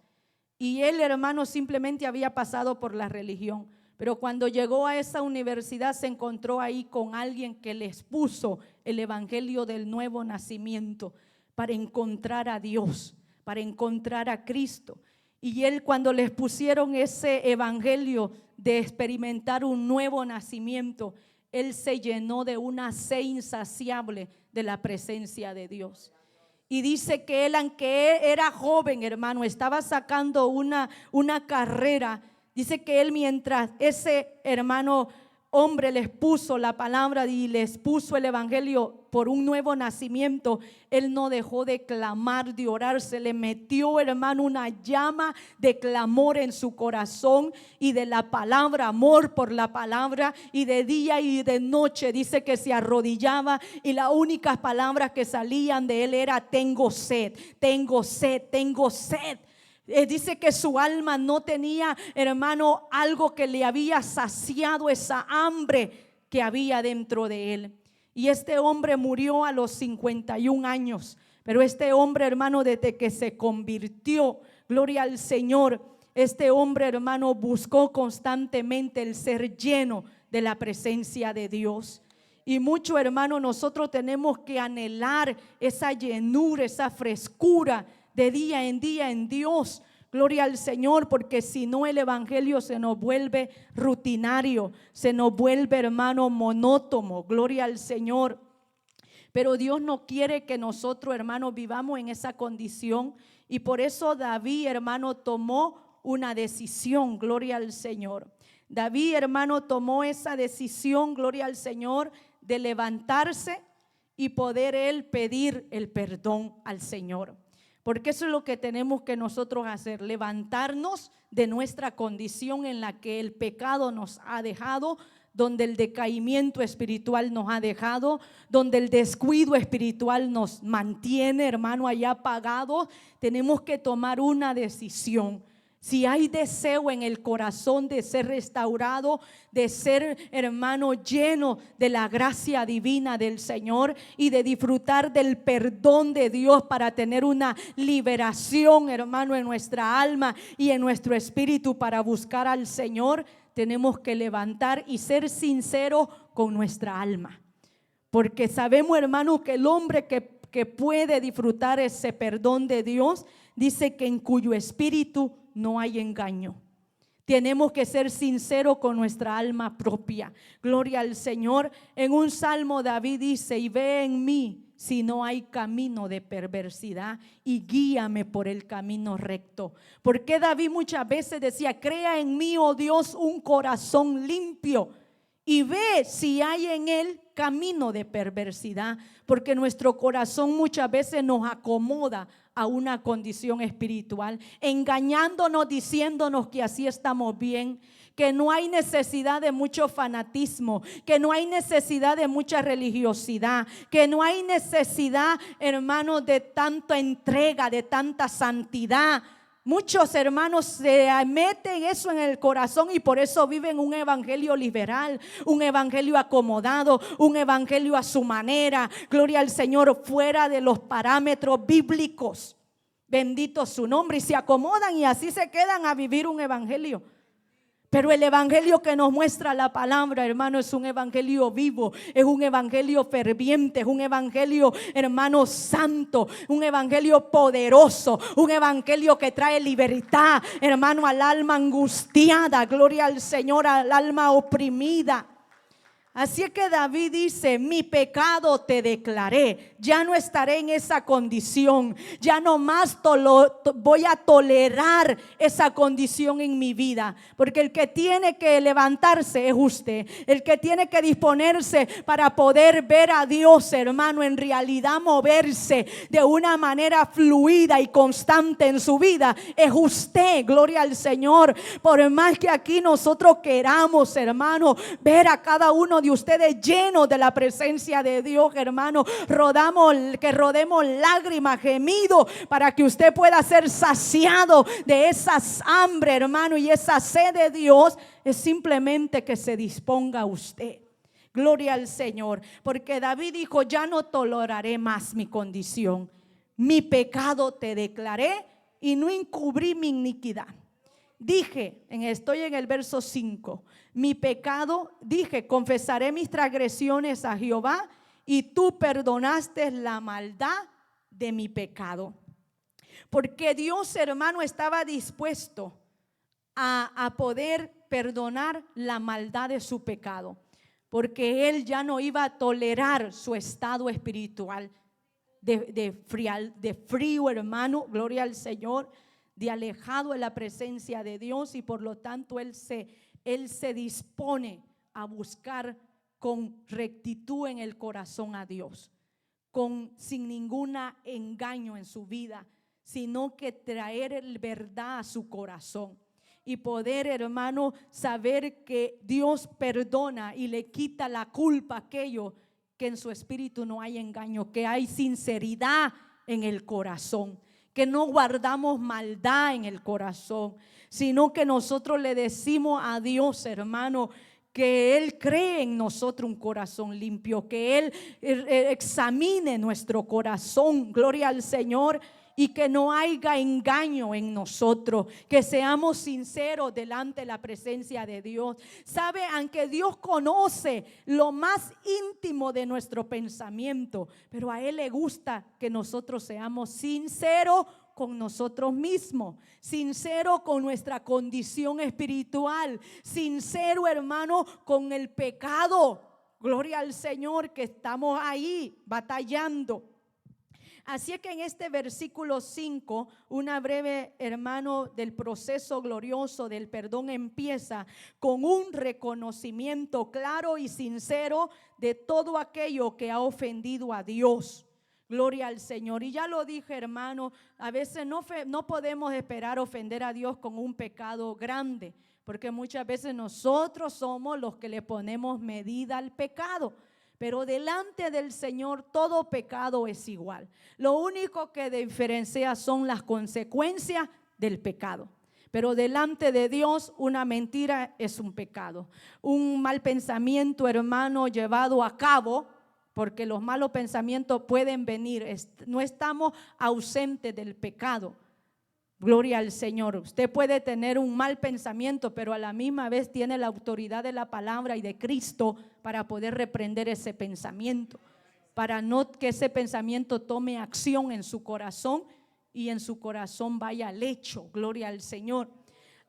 Y él, hermano, simplemente había pasado por la religión. Pero cuando llegó a esa universidad se encontró ahí con alguien que le expuso el evangelio del nuevo nacimiento para encontrar a Dios, para encontrar a Cristo. Y él, cuando les pusieron ese evangelio de experimentar un nuevo nacimiento, él se llenó de una sed insaciable de la presencia de Dios. Y dice que él, aunque era joven, hermano, estaba sacando una carrera. Dice que él, mientras ese hermano hombre les puso la palabra y les puso el evangelio por un nuevo nacimiento, él no dejó de clamar, de orar. Se le metió, hermano, una llama de clamor en su corazón y de la palabra, amor por la palabra, y de día y de noche dice que se arrodillaba y las únicas palabras que salían de él era: tengo sed, tengo sed, tengo sed. Dice que su alma no tenía, hermano, algo que le había saciado esa hambre que había dentro de él. Y este hombre murió a los 51 años. Pero este hombre, hermano, desde que se convirtió, gloria al Señor, este hombre, hermano, buscó constantemente el ser lleno de la presencia de Dios. Y mucho, hermano, nosotros tenemos que anhelar esa llenura, esa frescura de día en Dios. Gloria al Señor, porque si no el evangelio se nos vuelve rutinario, se nos vuelve, hermano, monótono. Gloria al Señor. Pero Dios no quiere que nosotros, hermano, vivamos en esa condición. Y por eso David, hermano, tomó una decisión. Gloria al Señor. David, hermano, tomó esa decisión, gloria al Señor, de levantarse y poder él pedir el perdón al Señor. Porque eso es lo que tenemos que nosotros hacer: levantarnos de nuestra condición en la que el pecado nos ha dejado, donde el decaimiento espiritual nos ha dejado, donde el descuido espiritual nos mantiene, hermano, allá apagados. Tenemos que tomar una decisión. Si hay deseo en el corazón de ser restaurado, de ser, hermano, lleno de la gracia divina del Señor y de disfrutar del perdón de Dios para tener una liberación, hermano, en nuestra alma y en nuestro espíritu para buscar al Señor, tenemos que levantar y ser sinceros con nuestra alma. Porque sabemos, hermano, que el hombre que puede disfrutar ese perdón de Dios, dice que en cuyo espíritu no hay engaño. Tenemos que ser sinceros con nuestra alma propia. Gloria al Señor. En un salmo David dice: y ve en mí si no hay camino de perversidad y guíame por el camino recto. Porque David muchas veces decía: crea en mí, oh Dios, un corazón limpio, y ve si hay en él camino de perversidad. Porque nuestro corazón muchas veces nos acomoda a una condición espiritual, engañándonos, diciéndonos que así estamos bien, que no hay necesidad de mucho fanatismo, que no hay necesidad de mucha religiosidad, que no hay necesidad, hermanos, de tanta entrega, de tanta santidad. Muchos hermanos se meten eso en el corazón y por eso viven un evangelio liberal, un evangelio acomodado, un evangelio a su manera. Gloria al Señor, fuera de los parámetros bíblicos. Bendito su nombre. Y se acomodan y así se quedan a vivir un evangelio. Pero el evangelio que nos muestra la palabra, hermano, es un evangelio vivo, es un evangelio ferviente, es un evangelio, hermano, santo, un evangelio poderoso, un evangelio que trae libertad, hermano, al alma angustiada, gloria al Señor, al alma oprimida. Así es que David dice: mi pecado te declaré, ya no estaré en esa condición, ya no más voy a tolerar esa condición en mi vida, porque el que tiene que levantarse es usted, el que tiene que disponerse para poder ver a Dios, hermano, en realidad moverse de una manera fluida y constante en su vida, es usted, gloria al Señor. Por más que aquí nosotros queramos, hermano, ver a cada uno de ustedes llenos de la presencia de Dios, hermano, rodemos lágrimas, gemidos, para que usted pueda ser saciado de esa hambre, hermano, y esa sed de Dios. Es simplemente que se disponga usted. Gloria al Señor, porque David dijo: ya no toleraré más mi condición, mi pecado te declaré y no encubrí mi iniquidad. Dije, estoy en el verso 5, mi pecado, dije, confesaré mis transgresiones a Jehová y tú perdonaste la maldad de mi pecado. Porque Dios, hermano, estaba dispuesto a poder perdonar la maldad de su pecado, porque Él ya no iba a tolerar su estado espiritual de frío, hermano, gloria al Señor, de alejado de la presencia de Dios, y por lo tanto Él se dispone a buscar con rectitud en el corazón a Dios, sin ningún engaño en su vida, sino que traer verdad a su corazón y poder, hermano, saber que Dios perdona y le quita la culpa a aquello que en su espíritu no hay engaño, que hay sinceridad en el corazón, que no guardamos maldad en el corazón, sino que nosotros le decimos a Dios, hermano, que Él cree en nosotros un corazón limpio, que Él examine nuestro corazón, gloria al Señor, y que no haya engaño en nosotros, que seamos sinceros delante de la presencia de Dios. Sabe, aunque Dios conoce lo más íntimo de nuestro pensamiento, pero a Él le gusta que nosotros seamos sinceros con nosotros mismos, sincero con nuestra condición espiritual, sincero, hermano, con el pecado. Gloria al Señor, que estamos ahí batallando. Así es que en este versículo 5, una breve, hermano, del proceso glorioso del perdón empieza con un reconocimiento claro y sincero de todo aquello que ha ofendido a Dios. Gloria al Señor. Y ya lo dije, hermano, a veces no podemos esperar ofender a Dios con un pecado grande, porque muchas veces nosotros somos los que le ponemos medida al pecado. Pero delante del Señor todo pecado es igual. Lo único que diferencia son las consecuencias del pecado. Pero delante de Dios una mentira es un pecado. Un mal pensamiento, hermano, llevado a cabo, porque los malos pensamientos pueden venir. No estamos ausentes del pecado. Gloria al Señor. Usted puede tener un mal pensamiento, pero a la misma vez tiene la autoridad de la palabra y de Cristo para poder reprender ese pensamiento, para no que ese pensamiento tome acción en su corazón y en su corazón vaya al hecho. Gloria al Señor.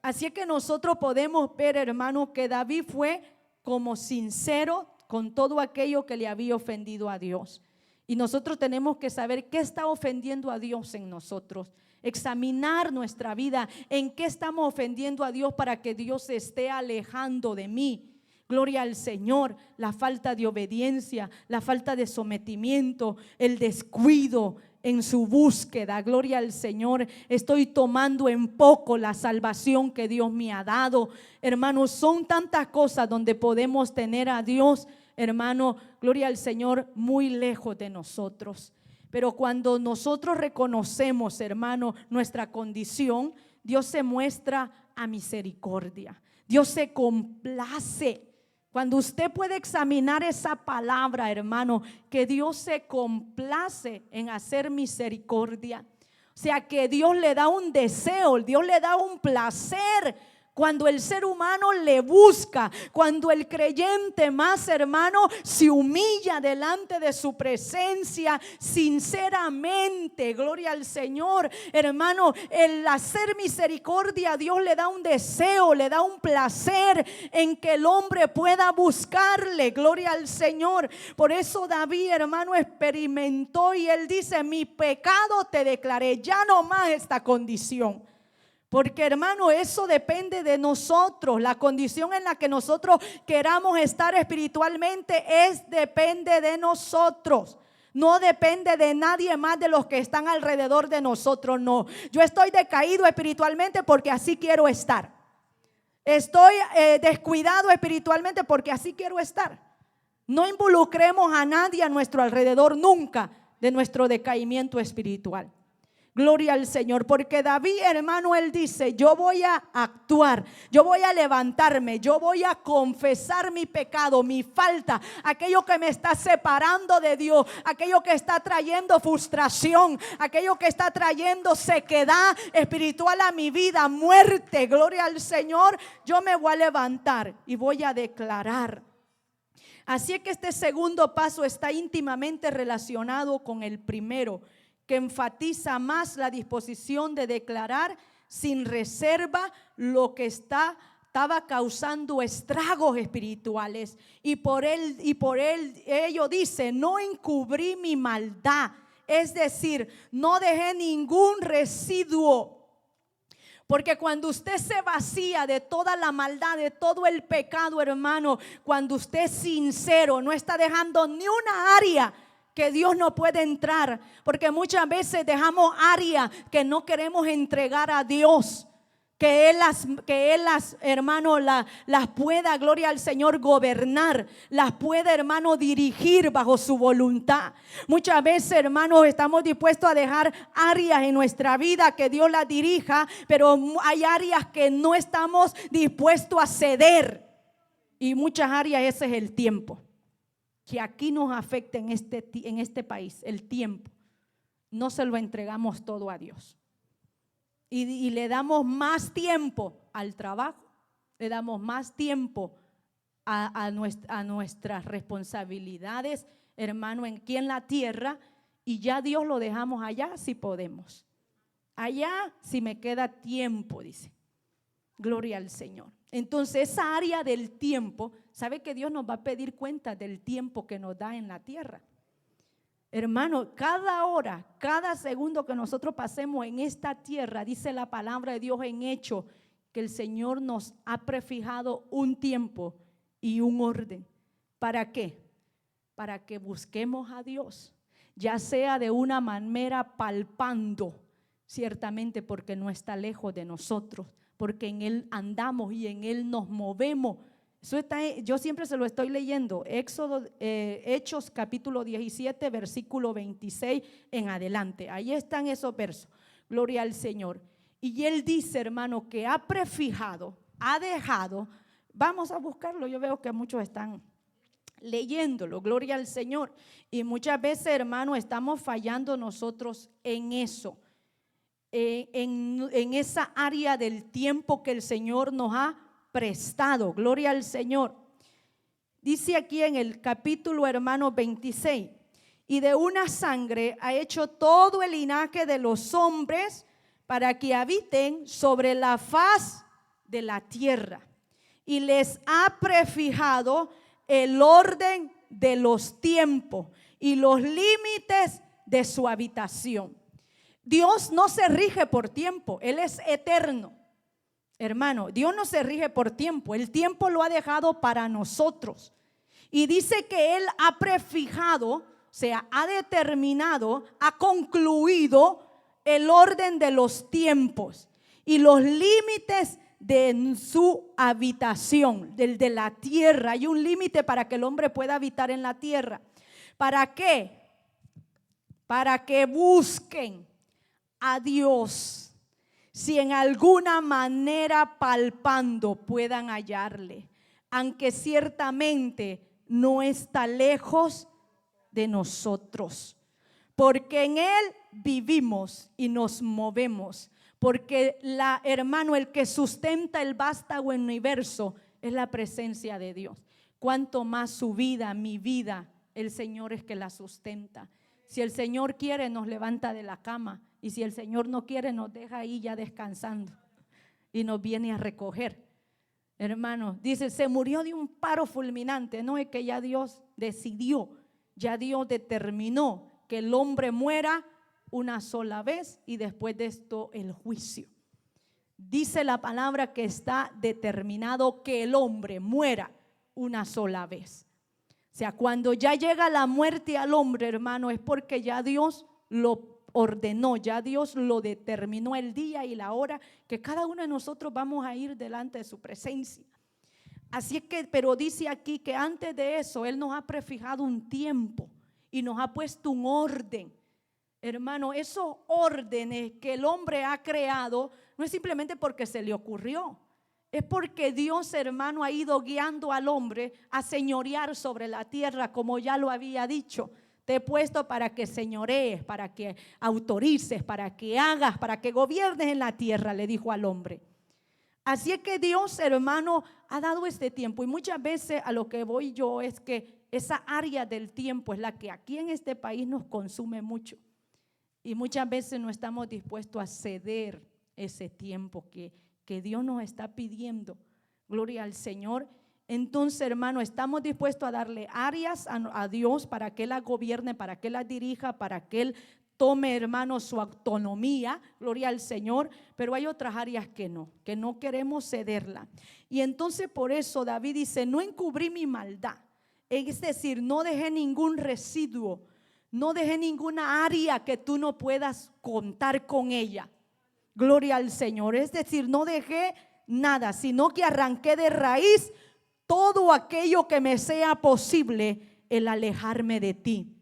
Así es que nosotros podemos ver, hermano, que David fue como sincero con todo aquello que le había ofendido a Dios. Y nosotros tenemos que saber qué está ofendiendo a Dios en nosotros. Examinar nuestra vida, en qué estamos ofendiendo a Dios para que Dios se esté alejando de mí. Gloria al Señor. La falta de obediencia, la falta de sometimiento, el descuido en su búsqueda. Gloria al Señor. Estoy tomando en poco la salvación que Dios me ha dado. Hermanos, son tantas cosas donde podemos tener a Dios, hermano, gloria al Señor, muy lejos de nosotros. Pero cuando nosotros reconocemos, hermano, nuestra condición, Dios se muestra a misericordia. Dios se complace. Cuando usted puede examinar esa palabra, hermano, que Dios se complace en hacer misericordia. O sea, que Dios le da un deseo, Dios le da un placer. Cuando el ser humano le busca, cuando el creyente más, hermano, se humilla delante de su presencia sinceramente, gloria al Señor, hermano, el hacer misericordia, Dios le da un deseo, le da un placer en que el hombre pueda buscarle, gloria al Señor. Por eso David, hermano, experimentó y él dice: mi pecado te declaré, ya no más esta condición. Porque, hermano, eso depende de nosotros. La condición en la que nosotros queramos estar espiritualmente depende de nosotros. No depende de nadie más de los que están alrededor de nosotros, no. Yo estoy decaído espiritualmente porque así quiero estar. Estoy descuidado espiritualmente porque así quiero estar. No involucremos a nadie a nuestro alrededor nunca de nuestro decaimiento espiritual. Gloria al Señor, porque David, hermano, él dice: yo voy a actuar, yo voy a levantarme, yo voy a confesar mi pecado, mi falta, aquello que me está separando de Dios, aquello que está trayendo frustración, aquello que está trayendo sequedad espiritual a mi vida, muerte. Gloria al Señor. Yo me voy a levantar y voy a declarar. Así es que este segundo paso está íntimamente relacionado con el primero, que enfatiza más la disposición de declarar sin reserva lo que estaba causando estragos espirituales. Y por ello dice: no encubrí mi maldad, es decir, no dejé ningún residuo. Porque cuando usted se vacía de toda la maldad, de todo el pecado, hermano, cuando usted es sincero, no está dejando ni una área que Dios no puede entrar, porque muchas veces dejamos áreas que no queremos entregar a Dios, que Él las hermano, las pueda, gloria al Señor, gobernar, las pueda, hermano, dirigir bajo su voluntad. Muchas veces, hermanos, estamos dispuestos a dejar áreas en nuestra vida que Dios las dirija, pero hay áreas que no estamos dispuestos a ceder, y muchas áreas, ese es el tiempo que aquí nos afecta en este país, el tiempo. No se lo entregamos todo a Dios. Y le damos más tiempo al trabajo, le damos más tiempo a nuestras responsabilidades, hermano, aquí en la tierra, y ya Dios lo dejamos allá si podemos. Allá si me queda tiempo, dice. Gloria al Señor. Entonces esa área del tiempo, ¿sabe que Dios nos va a pedir cuenta del tiempo que nos da en la tierra? Hermano, cada hora, cada segundo que nosotros pasemos en esta tierra, dice la palabra de Dios en Hechos, que el Señor nos ha prefijado un tiempo y un orden. ¿Para qué? Para que busquemos a Dios, ya sea de una manera palpando, ciertamente porque no está lejos de nosotros, porque en Él andamos y en Él nos movemos. Eso está, yo siempre se lo estoy leyendo, Hechos capítulo 17, versículo 26 en adelante. Ahí están esos versos, gloria al Señor. Y Él dice, hermano, que ha prefijado, ha dejado. Vamos a buscarlo, yo veo que muchos están leyéndolo, gloria al Señor. Y muchas veces, hermano, estamos fallando nosotros en eso. En esa área del tiempo que el Señor nos ha prestado, gloria al Señor. Dice aquí en el capítulo, hermano, 26: y de una sangre ha hecho todo el linaje de los hombres para que habiten sobre la faz de la tierra, y les ha prefijado el orden de los tiempos y los límites de su habitación. Dios no se rige por tiempo, Él es eterno. Hermano, Dios no se rige por tiempo, el tiempo lo ha dejado para nosotros. Y dice que Él ha prefijado, o sea, ha determinado, ha concluido el orden de los tiempos y los límites de su habitación, del de la tierra. Hay un límite para que el hombre pueda habitar en la tierra. ¿Para qué? Para que busquen a Dios, si en alguna manera palpando puedan hallarle, aunque ciertamente no está lejos de nosotros, porque en Él vivimos y nos movemos, porque hermano, el que sustenta el vástago universo es la presencia de Dios. Cuanto más su vida, mi vida, el Señor es que la sustenta. Si el Señor quiere, nos levanta de la cama, y si el Señor no quiere, nos deja ahí ya descansando y nos viene a recoger. Hermano, dice, se murió de un paro fulminante. No es que ya Dios decidió, ya Dios determinó que el hombre muera una sola vez y después de esto el juicio. Dice la palabra que está determinado que el hombre muera una sola vez. O sea, cuando ya llega la muerte al hombre, hermano, es porque ya Dios lo ordenó, ya Dios lo determinó, el día y la hora que cada uno de nosotros vamos a ir delante de su presencia. Así es que, pero dice aquí que antes de eso Él nos ha prefijado un tiempo y nos ha puesto un orden. Hermano, esos órdenes que el hombre ha creado no es simplemente porque se le ocurrió, es porque Dios, hermano, ha ido guiando al hombre a señorear sobre la tierra, como ya lo había dicho. Te he puesto para que señorees, para que autorices, para que hagas, para que gobiernes en la tierra, le dijo al hombre. Así es que Dios, hermano, ha dado este tiempo, y muchas veces a lo que voy yo es que esa área del tiempo es la que aquí en este país nos consume mucho, y muchas veces no estamos dispuestos a ceder ese tiempo que Dios nos está pidiendo. Gloria al Señor. Entonces, hermano, estamos dispuestos a darle áreas a Dios para que Él las gobierne, para que Él las dirija, para que Él tome, hermano, su autonomía. Gloria al Señor. Pero hay otras áreas que no queremos cederla. Y entonces por eso David dice, no encubrí mi maldad. Es decir, no dejé ningún residuo, no dejé ninguna área que tú no puedas contar con ella. Gloria al Señor. Es decir, no dejé nada, sino que arranqué de raíz todo aquello que me sea posible el alejarme de ti.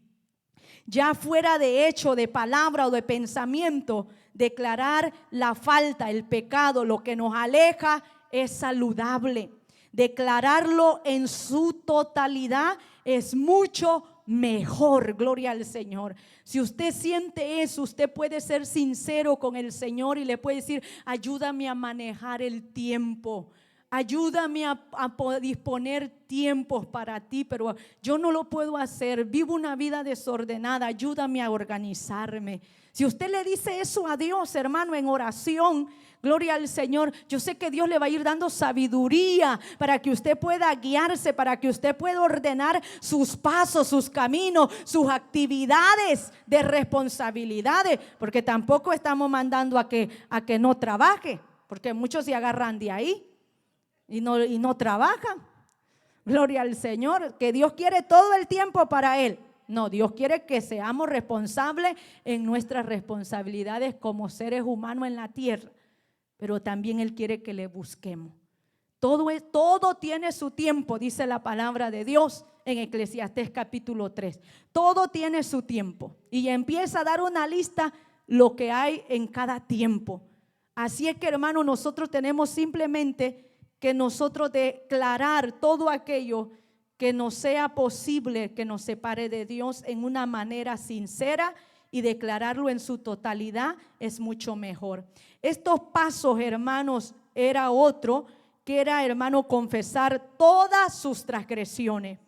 Ya fuera de hecho, de palabra o de pensamiento, declarar la falta, el pecado, lo que nos aleja es saludable. Declararlo en su totalidad es mucho mejor. Gloria al Señor. Si usted siente eso, usted puede ser sincero con el Señor y le puede decir, ayúdame a manejar el tiempo. Ayúdame a disponer tiempos para ti, pero yo no lo puedo hacer. Vivo una vida desordenada. Ayúdame a organizarme. Si usted le dice eso a Dios, hermano, en oración, gloria al Señor, yo sé que Dios le va a ir dando sabiduría para que usted pueda guiarse, para que usted pueda ordenar sus pasos, sus caminos, sus actividades de responsabilidades, porque tampoco estamos mandando a que no trabaje, porque muchos se agarran de ahí y no trabajan. Gloria al Señor, que Dios quiere todo el tiempo para Él. No, Dios quiere que seamos responsables en nuestras responsabilidades como seres humanos en la tierra, pero también Él quiere que le busquemos. Todo tiene su tiempo, dice la palabra de Dios en Eclesiastés capítulo 3. Todo tiene su tiempo y empieza a dar una lista lo que hay en cada tiempo. Así es que, hermano, nosotros tenemos simplemente que nosotros declarar todo aquello que nos sea posible que nos separe de Dios en una manera sincera, y declararlo en su totalidad es mucho mejor. Estos pasos, hermanos, era otro, que era, hermano, confesar todas sus transgresiones.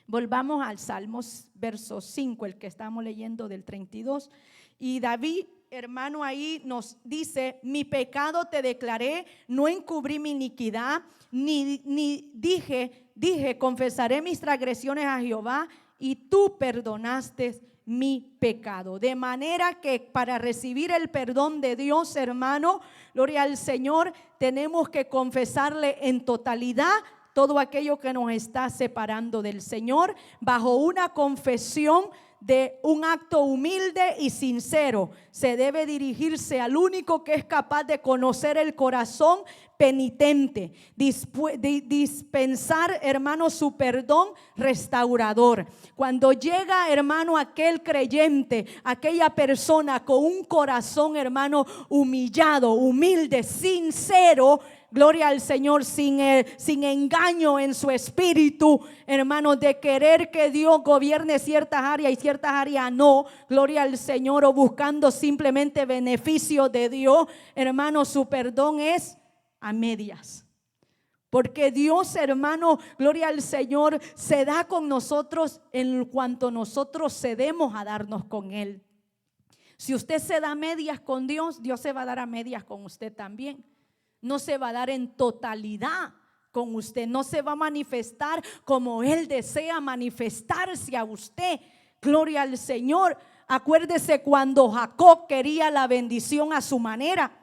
Volvamos al Salmos, verso 5, el que estamos leyendo del 32. Y David, hermano, ahí nos dice, mi pecado te declaré, no encubrí mi iniquidad, ni dije, confesaré mis transgresiones a Jehová, y tú perdonaste mi pecado. De manera que para recibir el perdón de Dios, hermano, gloria al Señor, tenemos que confesarle en totalidad todo aquello que nos está separando del Señor, bajo una confesión de un acto humilde y sincero. Se debe dirigirse al único que es capaz de conocer el corazón penitente, dispensar, hermano, su perdón restaurador. Cuando llega, hermano, aquel creyente, aquella persona con un corazón, hermano, humillado, humilde, sincero, gloria al Señor, sin engaño en su espíritu, hermano, de querer que Dios gobierne ciertas áreas y ciertas áreas no, gloria al Señor, o buscando simplemente beneficio de Dios, hermano, su perdón es a medias. Porque Dios, hermano, gloria al Señor, se da con nosotros en cuanto nosotros cedemos a darnos con Él. Si usted se da a medias con Dios, Dios se va a dar a medias con usted también. No se va a dar en totalidad con usted, no se va a manifestar como Él desea manifestarse a usted. Gloria al Señor. Acuérdese cuando Jacob quería la bendición a su manera.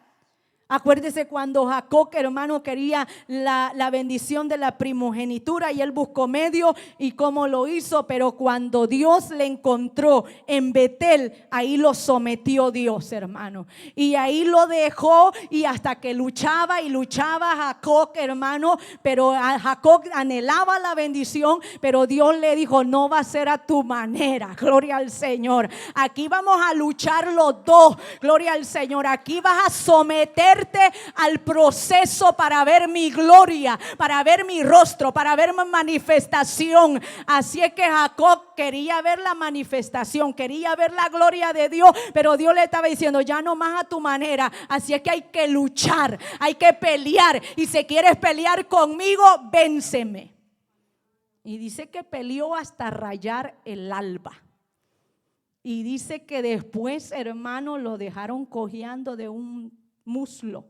Acuérdese cuando Jacob, hermano, quería la bendición de la primogenitura y él buscó medio y cómo lo hizo, pero cuando Dios le encontró en Betel, ahí lo sometió Dios, hermano, y ahí lo dejó, y hasta que luchaba y luchaba Jacob, hermano, pero Jacob anhelaba la bendición, pero Dios le dijo: no va a ser a tu manera. Gloria al Señor. Aquí vamos a luchar los dos. Gloria al Señor. Aquí vas a someter al proceso para ver mi gloria, para ver mi rostro, para ver mi manifestación. Así es que Jacob quería ver la manifestación, quería ver la gloria de Dios, pero Dios le estaba diciendo: ya no más a tu manera. Así es que hay que luchar, hay que pelear, y si quieres pelear conmigo, vénseme. Y dice que peleó hasta rayar el alba. Y dice que después, hermano, lo dejaron cojeando de un muslo,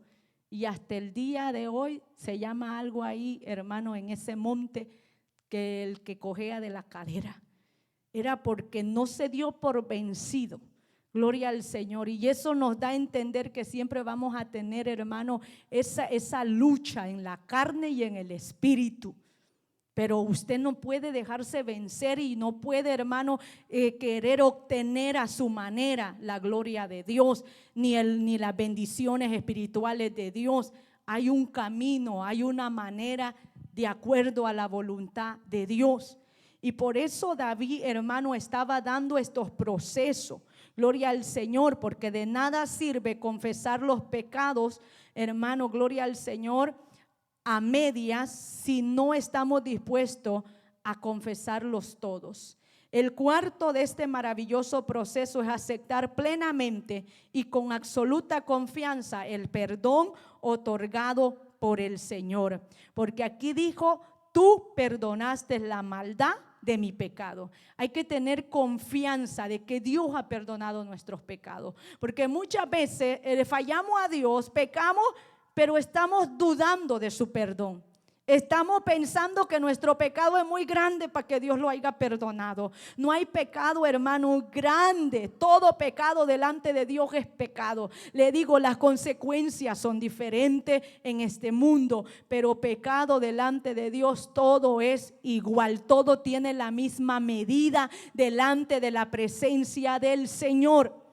y hasta el día de hoy se llama algo ahí, hermano, en ese monte, que el que cojea de la cadera. Era porque no se dio por vencido. Gloria al Señor. Y eso nos da a entender que siempre vamos a tener, hermano, esa lucha en la carne y en el espíritu. Pero usted no puede dejarse vencer y no puede, hermano, querer obtener a su manera la gloria de Dios, ni las bendiciones espirituales de Dios. Hay un camino, hay una manera de acuerdo a la voluntad de Dios. Y por eso David, hermano, estaba dando estos procesos. Gloria al Señor, porque de nada sirve confesar los pecados, hermano, gloria al Señor, a medias, si no estamos dispuestos a confesarlos todos. El cuarto de este maravilloso proceso es aceptar plenamente y con absoluta confianza el perdón otorgado por el Señor. Porque aquí dijo: tú perdonaste la maldad de mi pecado. Hay que tener confianza de que Dios ha perdonado nuestros pecados. Porque muchas veces fallamos a Dios, pecamos, pero estamos dudando de su perdón. Estamos pensando que nuestro pecado es muy grande para que Dios lo haya perdonado. No hay pecado, hermano, grande. Todo pecado delante de Dios es pecado. Le digo, las consecuencias son diferentes en este mundo, pero pecado delante de Dios todo es igual. Todo tiene la misma medida delante de la presencia del Señor.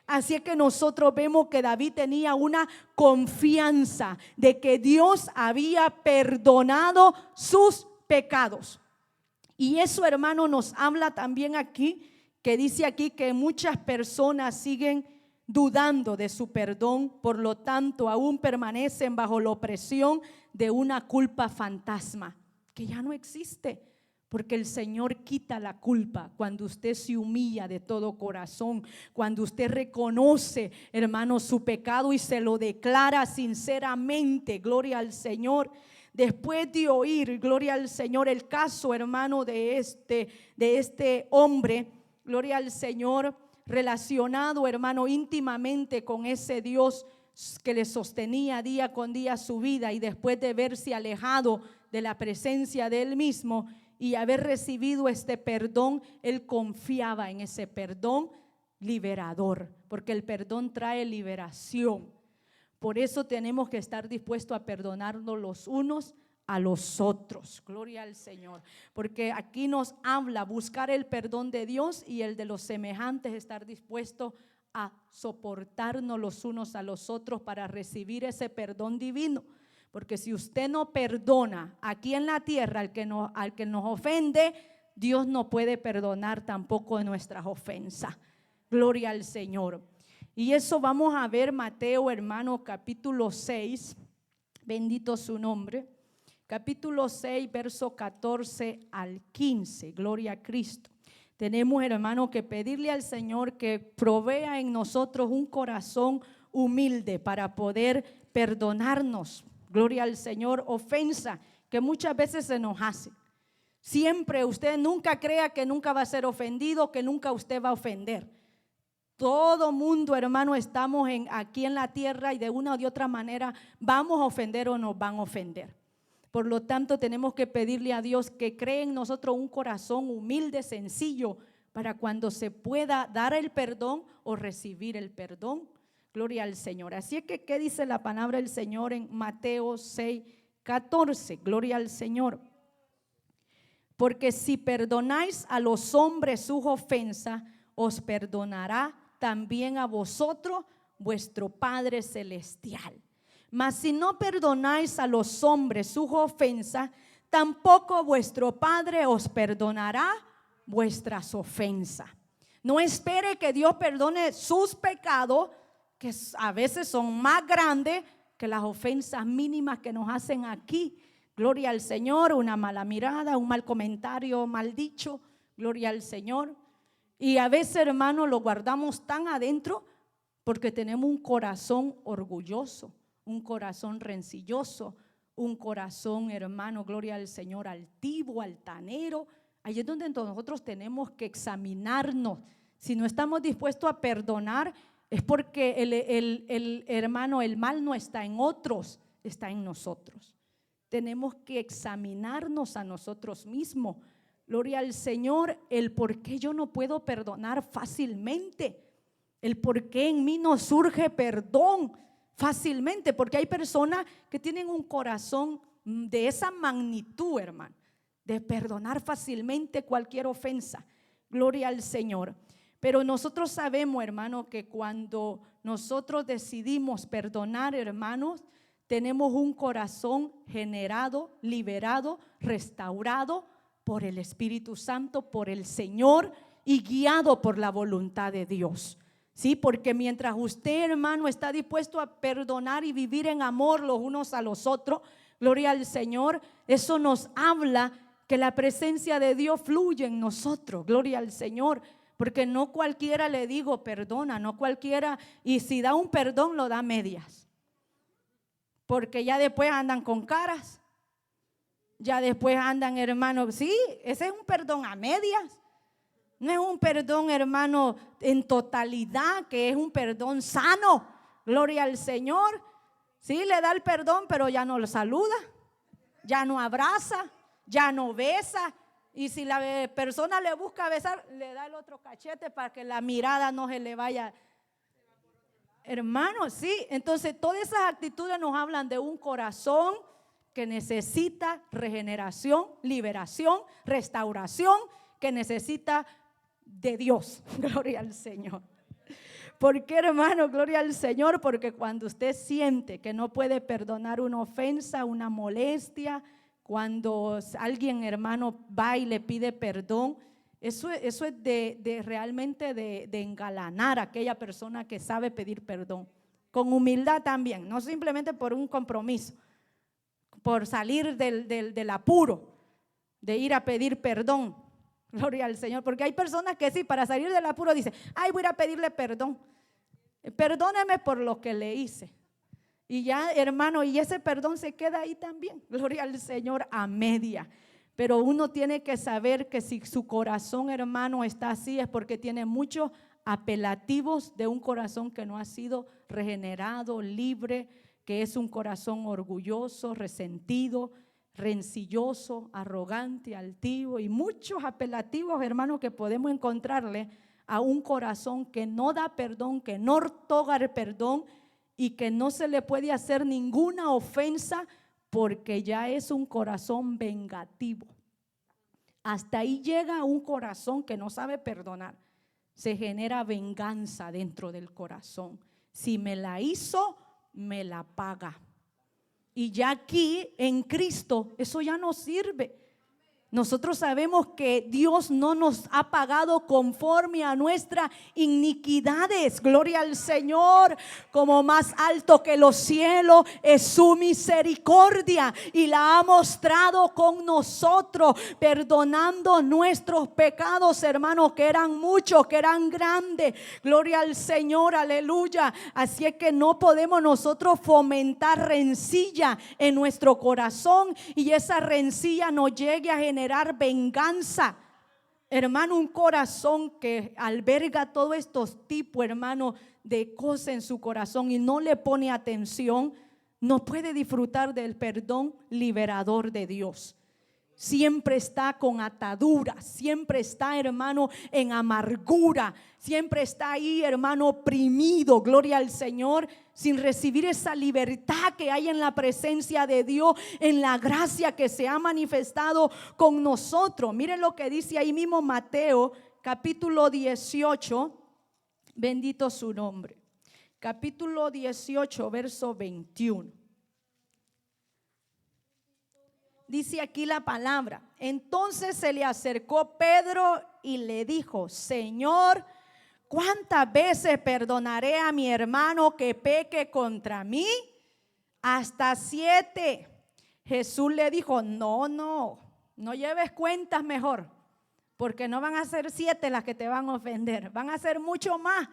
Así es que nosotros vemos que David tenía una confianza de que Dios había perdonado sus pecados. Y eso, hermano, nos habla también aquí, que dice aquí que muchas personas siguen dudando de su perdón, por lo tanto aún permanecen bajo la opresión de una culpa fantasma que ya no existe. Porque el Señor quita la culpa cuando usted se humilla de todo corazón, cuando usted reconoce, hermano, su pecado y se lo declara sinceramente. Gloria al Señor. Después de oír, gloria al Señor, el caso, hermano, de este hombre, gloria al Señor, relacionado, hermano, íntimamente con ese Dios que le sostenía día con día su vida, y después de verse alejado de la presencia de él mismo y haber recibido este perdón, él confiaba en ese perdón liberador, porque el perdón trae liberación. Por eso tenemos que estar dispuestos a perdonarnos los unos a los otros. Gloria al Señor. Porque aquí nos habla buscar el perdón de Dios y el de los semejantes, estar dispuestos a soportarnos los unos a los otros para recibir ese perdón divino. Porque si usted no perdona aquí en la tierra al que nos ofende, Dios no puede perdonar tampoco de nuestras ofensas. Gloria al Señor. Y eso vamos a ver Mateo, hermano, capítulo 6, Bendito su nombre. Capítulo 6, verso 14 al 15. Gloria a Cristo. Tenemos, hermano, que pedirle al Señor que provea en nosotros un corazón humilde para poder perdonarnos. Gloria al Señor. Ofensa que muchas veces se nos hace. Siempre usted nunca crea que nunca va a ser ofendido, que nunca usted va a ofender. Todo mundo, hermano, estamos aquí en la tierra y de una o de otra manera vamos a ofender o nos van a ofender. Por lo tanto, tenemos que pedirle a Dios que cree en nosotros un corazón humilde, sencillo, para cuando se pueda dar el perdón o recibir el perdón. Gloria al Señor. Así es que, ¿qué dice la palabra del Señor en Mateo 6, 14? Gloria al Señor. Porque si perdonáis a los hombres sus ofensas, os perdonará también a vosotros vuestro Padre Celestial. Mas si no perdonáis a los hombres sus ofensas, tampoco vuestro Padre os perdonará vuestras ofensas. No espere que Dios perdone sus pecados, que a veces son más grandes que las ofensas mínimas que nos hacen aquí. Gloria al Señor, una mala mirada, un mal comentario, mal dicho. Gloria al Señor. Y a veces, hermano, lo guardamos tan adentro porque tenemos un corazón orgulloso, un corazón rencilloso, un corazón, hermano, gloria al Señor, altivo, altanero. Ahí es donde nosotros tenemos que examinarnos. Si no estamos dispuestos a perdonar, es porque hermano, el mal no está en otros, está en nosotros. Tenemos que examinarnos a nosotros mismos. Gloria al Señor, el por qué yo no puedo perdonar fácilmente, el por qué en mí no surge perdón fácilmente, porque hay personas que tienen un corazón de esa magnitud, hermano, de perdonar fácilmente cualquier ofensa. Gloria al Señor. Pero nosotros sabemos, hermano, que cuando nosotros decidimos perdonar, hermanos, tenemos un corazón generado, liberado, restaurado por el Espíritu Santo, por el Señor y guiado por la voluntad de Dios. Sí, porque mientras usted, hermano, está dispuesto a perdonar y vivir en amor los unos a los otros, gloria al Señor, eso nos habla que la presencia de Dios fluye en nosotros. Gloria al Señor. Porque no cualquiera, le digo, perdona, no cualquiera, y si da un perdón lo da a medias, porque ya después andan con caras, ya después andan, hermano, sí, ese es un perdón a medias, no es un perdón, hermano, en totalidad, que es un perdón sano. Gloria al Señor. Sí, le da el perdón, pero ya no lo saluda, ya no abraza, ya no besa. Y si la persona le busca besar, le da el otro cachete para que la mirada no se le vaya. Hermano, sí, entonces todas esas actitudes nos hablan de un corazón que necesita regeneración, liberación, restauración, que necesita de Dios. Gloria al Señor. ¿Por qué, hermano? Gloria al Señor, porque cuando usted siente que no puede perdonar una ofensa, una molestia, cuando alguien, hermano, va y le pide perdón, eso es realmente de engalanar a aquella persona que sabe pedir perdón, con humildad también, no simplemente por un compromiso, por salir del apuro de ir a pedir perdón. Gloria al Señor, porque hay personas que sí, para salir del apuro dicen, ay, voy a ir a pedirle perdón, perdóneme por lo que le hice. Y ya, hermano, y ese perdón se queda ahí también. Gloria al Señor, a media. Pero uno tiene que saber que si su corazón, hermano, está así, es porque tiene muchos apelativos de un corazón que no ha sido regenerado, libre, que es un corazón orgulloso, resentido, rencilloso, arrogante, altivo, y muchos apelativos, hermano, que podemos encontrarle a un corazón que no da perdón, que no otorga el perdón, y que no se le puede hacer ninguna ofensa porque ya es un corazón vengativo. Hasta ahí llega un corazón que no sabe perdonar. Se genera venganza dentro del corazón. Si me la hizo, me la paga. Y ya aquí en Cristo eso ya no sirve. Nosotros sabemos que Dios no nos ha pagado conforme a nuestras iniquidades. Gloria al Señor. Como más alto que los cielos es su misericordia, y la ha mostrado con nosotros, perdonando nuestros pecados, hermanos, que eran muchos, que eran grandes. Gloria al Señor, aleluya. Así es que no podemos nosotros fomentar rencilla en nuestro corazón, y esa rencilla nos llegue a generar venganza. Hermano, un corazón que alberga todos estos tipos, hermano, de cosas en su corazón y no le pone atención, no puede disfrutar del perdón liberador de Dios. Siempre está con ataduras, siempre está, hermano, en amargura, siempre está ahí, hermano, oprimido, gloria al Señor, sin recibir esa libertad que hay en la presencia de Dios, en la gracia que se ha manifestado con nosotros. Miren lo que dice ahí mismo Mateo capítulo 18, bendito su nombre, capítulo 18, verso 21. Dice aquí la palabra: entonces se le acercó Pedro y le dijo: Señor, ¿cuántas veces perdonaré a mi hermano que peque contra mí? ¿Hasta 7? Jesús le dijo: no lleves cuentas mejor, porque no van a ser 7 las que te van a ofender, van a ser mucho más.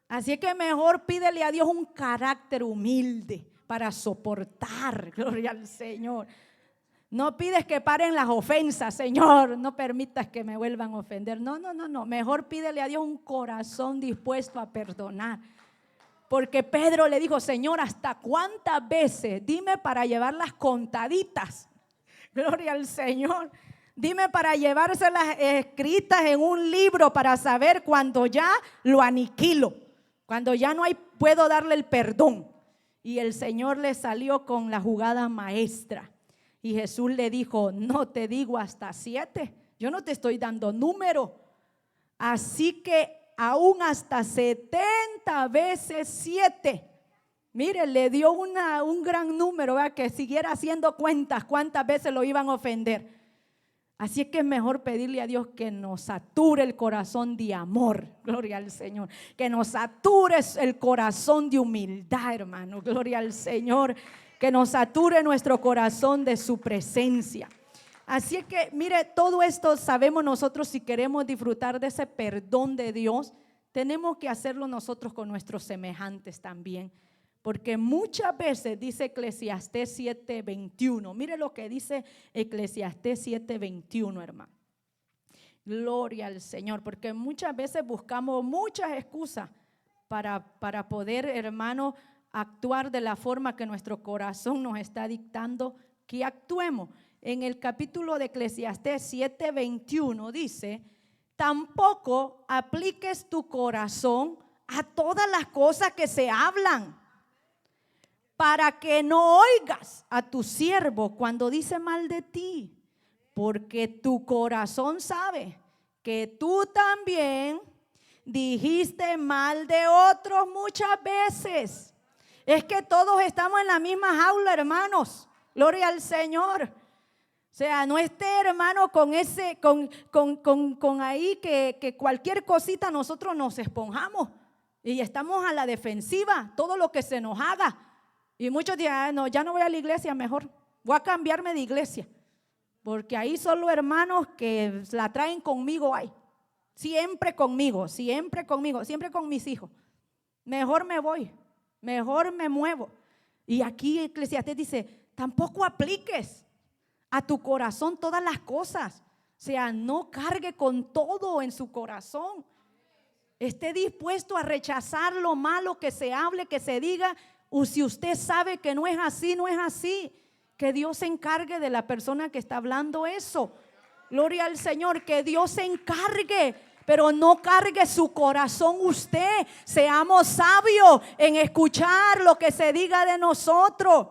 Así que mejor pídele a Dios un carácter humilde para soportar. Gloria al Señor. No pides que paren las ofensas, Señor, no permitas que me vuelvan a ofender. No. Mejor pídele a Dios un corazón dispuesto a perdonar. Porque Pedro le dijo: Señor, ¿hasta cuántas veces? Dime para llevarlas contaditas. Gloria al Señor. Dime para llevárselas escritas en un libro para saber cuando ya lo aniquilo, cuando ya no hay, puedo darle el perdón. Y el Señor le salió con la jugada maestra. Y Jesús le dijo: no te digo hasta 7, yo no te estoy dando número. Así que aún hasta 70 veces 7. Mire, le dio un gran número, ¿verdad? Que siguiera haciendo cuentas cuántas veces lo iban a ofender. Así es que es mejor pedirle a Dios que nos sature el corazón de amor, gloria al Señor, que nos sature el corazón de humildad, hermano, gloria al Señor, que nos sature nuestro corazón de su presencia. Así es que, mire, todo esto sabemos nosotros. Si queremos disfrutar de ese perdón de Dios, tenemos que hacerlo nosotros con nuestros semejantes también. Porque muchas veces dice Eclesiastés 7:21. Mire lo que dice Eclesiastés 7:21, hermano. Gloria al Señor, porque muchas veces buscamos muchas excusas para poder, hermano, actuar de la forma que nuestro corazón nos está dictando que actuemos. En el capítulo de Eclesiastés 7:21 dice: tampoco apliques tu corazón a todas las cosas que se hablan, para que no oigas a tu siervo cuando dice mal de ti, porque tu corazón sabe que tú también dijiste mal de otros muchas veces. Es que todos estamos en la misma jaula, hermanos. Gloria al Señor. O sea, no esté, hermano, con ahí que cualquier cosita nosotros nos esponjamos y estamos a la defensiva, todo lo que se nos haga. Y muchos dirán: no, ya no voy a la iglesia, mejor voy a cambiarme de iglesia, porque ahí solo hermanos que la traen conmigo hay. Siempre conmigo, siempre con mis hijos. Mejor me voy, mejor me muevo. Y aquí Eclesiastés dice: tampoco apliques a tu corazón todas las cosas. O sea, no cargue con todo en su corazón. Esté dispuesto a rechazar lo malo que se hable, que se diga. O si usted sabe que no es así, no es así. Que Dios se encargue de la persona que está hablando eso. Gloria al Señor, que Dios se encargue. Pero no cargue su corazón usted. Seamos sabios en escuchar lo que se diga de nosotros.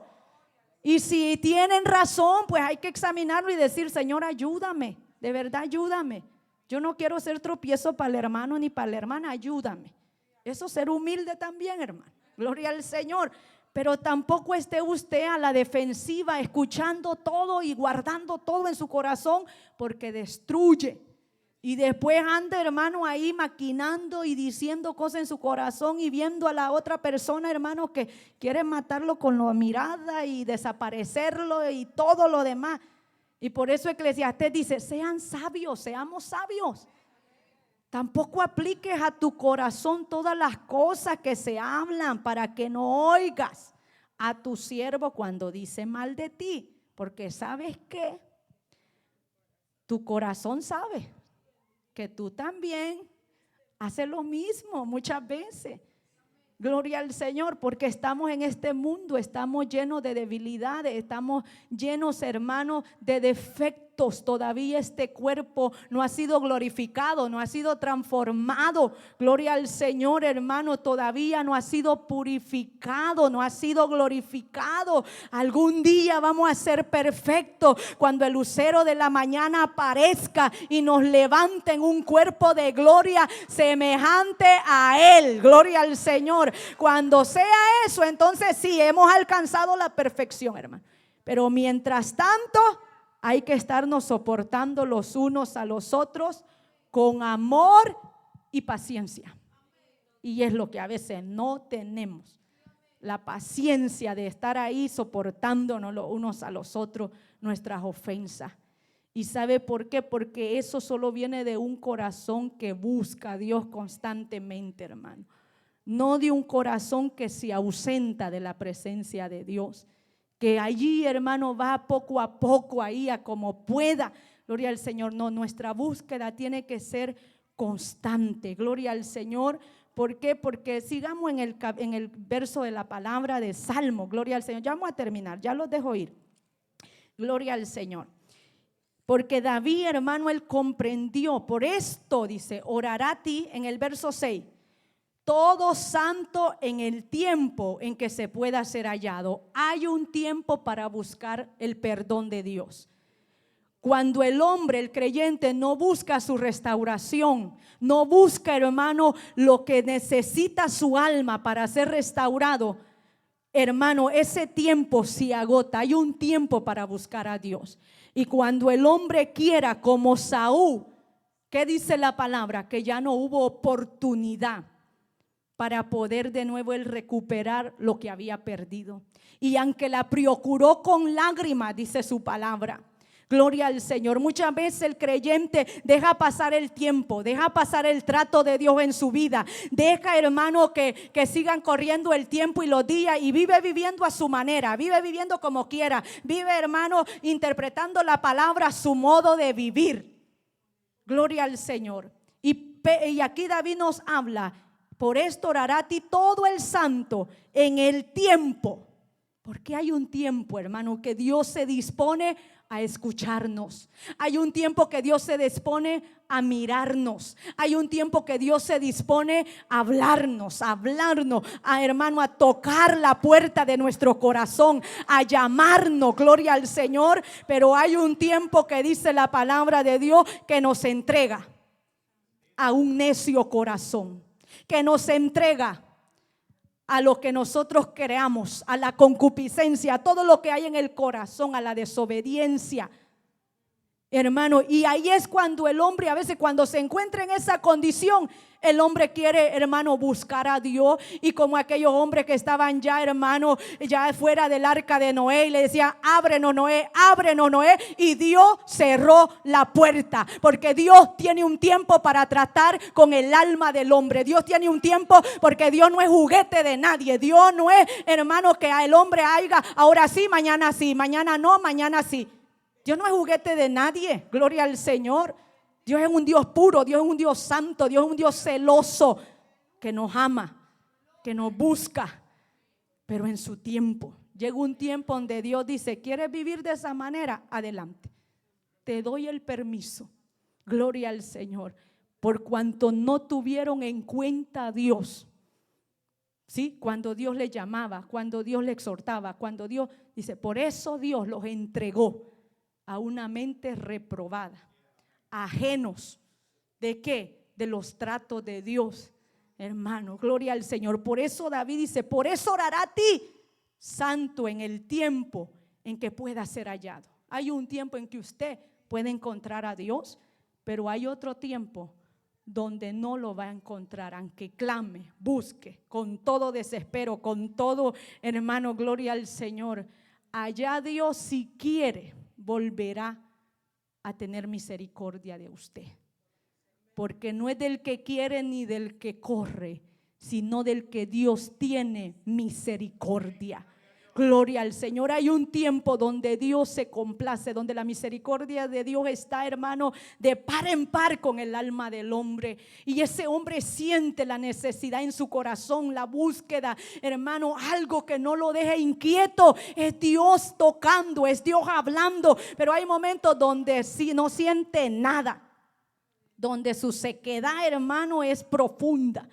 Y si tienen razón, pues hay que examinarlo y decir: Señor, ayúdame, de verdad ayúdame. Yo no quiero ser tropiezo para el hermano ni para la hermana, ayúdame. Eso es ser humilde también, hermano. Gloria al Señor. Pero tampoco esté usted a la defensiva, escuchando todo y guardando todo en su corazón, porque destruye. Y después anda, hermano, ahí maquinando y diciendo cosas en su corazón y viendo a la otra persona, hermano, que quiere matarlo con la mirada y desaparecerlo y todo lo demás. Y por eso Eclesiastés dice: sean sabios, seamos sabios. Tampoco apliques a tu corazón todas las cosas que se hablan, para que no oigas a tu siervo cuando dice mal de ti. Porque ¿sabes qué? Tu corazón sabe que tú también haces lo mismo muchas veces. Gloria al Señor, porque estamos en este mundo, estamos llenos de debilidades, estamos llenos, hermanos, de defectos. Todavía este cuerpo no ha sido glorificado, no ha sido transformado. Gloria al Señor, hermano, todavía no ha sido purificado, no ha sido glorificado. Algún día vamos a ser perfectos cuando el lucero de la mañana aparezca y nos levante en un cuerpo de gloria semejante a Él. Gloria al Señor. Cuando sea eso, entonces sí, hemos alcanzado la perfección, hermano. Pero mientras tanto, hay que estarnos soportando los unos a los otros con amor y paciencia. Y es lo que a veces no tenemos, la paciencia de estar ahí soportándonos los unos a los otros nuestras ofensas. ¿Y sabe por qué? Porque eso solo viene de un corazón que busca a Dios constantemente, hermano. No de un corazón que se ausenta de la presencia de Dios, que allí, hermano, va poco a poco ahí a como pueda. Gloria al Señor. No, nuestra búsqueda tiene que ser constante. Gloria al Señor. ¿Por qué? Porque sigamos en el verso de la palabra de Salmo. Gloria al Señor. Ya vamos a terminar, ya los dejo ir. Gloria al Señor. Porque David, hermano, él comprendió. Por esto dice: orará a ti, en el verso 6. Todo santo en el tiempo en que se pueda ser hallado. Hay un tiempo para buscar el perdón de Dios. Cuando el hombre, el creyente, no busca su restauración, no busca, hermano, lo que necesita su alma para ser restaurado, hermano, ese tiempo se agota. Hay un tiempo para buscar a Dios. Y cuando el hombre quiera, como Saúl, ¿qué dice la palabra? Que ya no hubo oportunidad para poder de nuevo él recuperar lo que había perdido. Y aunque la procuró con lágrimas, dice su palabra. Gloria al Señor. Muchas veces el creyente deja pasar el tiempo, deja pasar el trato de Dios en su vida. Deja, hermano, que sigan corriendo el tiempo y los días, y vive viviendo a su manera, vive viviendo como quiera. Vive, hermano, interpretando la palabra a su modo de vivir. Gloria al Señor. Y aquí David nos habla: por esto orará a ti todo el santo en el tiempo. Porque hay un tiempo, hermano, que Dios se dispone a escucharnos. Hay un tiempo que Dios se dispone a mirarnos. Hay un tiempo que Dios se dispone a hablarnos, hermano, a tocar la puerta de nuestro corazón, a llamarnos, gloria al Señor. Pero hay un tiempo que dice la palabra de Dios que nos entrega a un necio corazón, que nos entrega a lo que nosotros creamos, a la concupiscencia, a todo lo que hay en el corazón, a la desobediencia, hermano. Y ahí es cuando el hombre, a veces cuando se encuentra en esa condición, el hombre quiere, hermano, buscar a Dios. Y como aquellos hombres que estaban ya, hermano, ya fuera del arca de Noé, y le decía: ábrenos Noé, ábrenos Noé. Y Dios cerró la puerta, porque Dios tiene un tiempo para tratar con el alma del hombre. Dios tiene un tiempo, porque Dios no es juguete de nadie. Dios no es, hermano, que el hombre haya ahora sí, mañana no, mañana sí. Dios no es juguete de nadie. Gloria al Señor. Dios es un Dios puro, Dios es un Dios santo, Dios es un Dios celoso, que nos ama, que nos busca, pero en su tiempo. Llega un tiempo donde Dios dice: ¿quieres vivir de esa manera? Adelante, te doy el permiso. Gloria al Señor. Por cuanto no tuvieron en cuenta a Dios, ¿sí? Cuando Dios le llamaba, cuando Dios le exhortaba, cuando Dios dice: por eso Dios los entregó a una mente reprobada, ajenos ¿de qué? De los tratos de Dios, hermano. Gloria al Señor. Por eso David dice: por eso orará a ti santo en el tiempo en que pueda ser hallado. Hay un tiempo en que usted puede encontrar a Dios, pero hay otro tiempo donde no lo va a encontrar, aunque clame, busque con todo desespero, con todo, hermano, gloria al Señor. Allá Dios, si quiere, volverá a tener misericordia de usted, porque no es del que quiere ni del que corre, sino del que Dios tiene misericordia. Gloria al Señor. Hay un tiempo donde Dios se complace, donde la misericordia de Dios está, hermano, de par en par con el alma del hombre. Y ese hombre siente la necesidad en su corazón, la búsqueda, hermano, algo que no lo deje inquieto. Es Dios tocando, es Dios hablando. Pero hay momentos donde sí no siente nada, donde su sequedad, hermano, es profunda.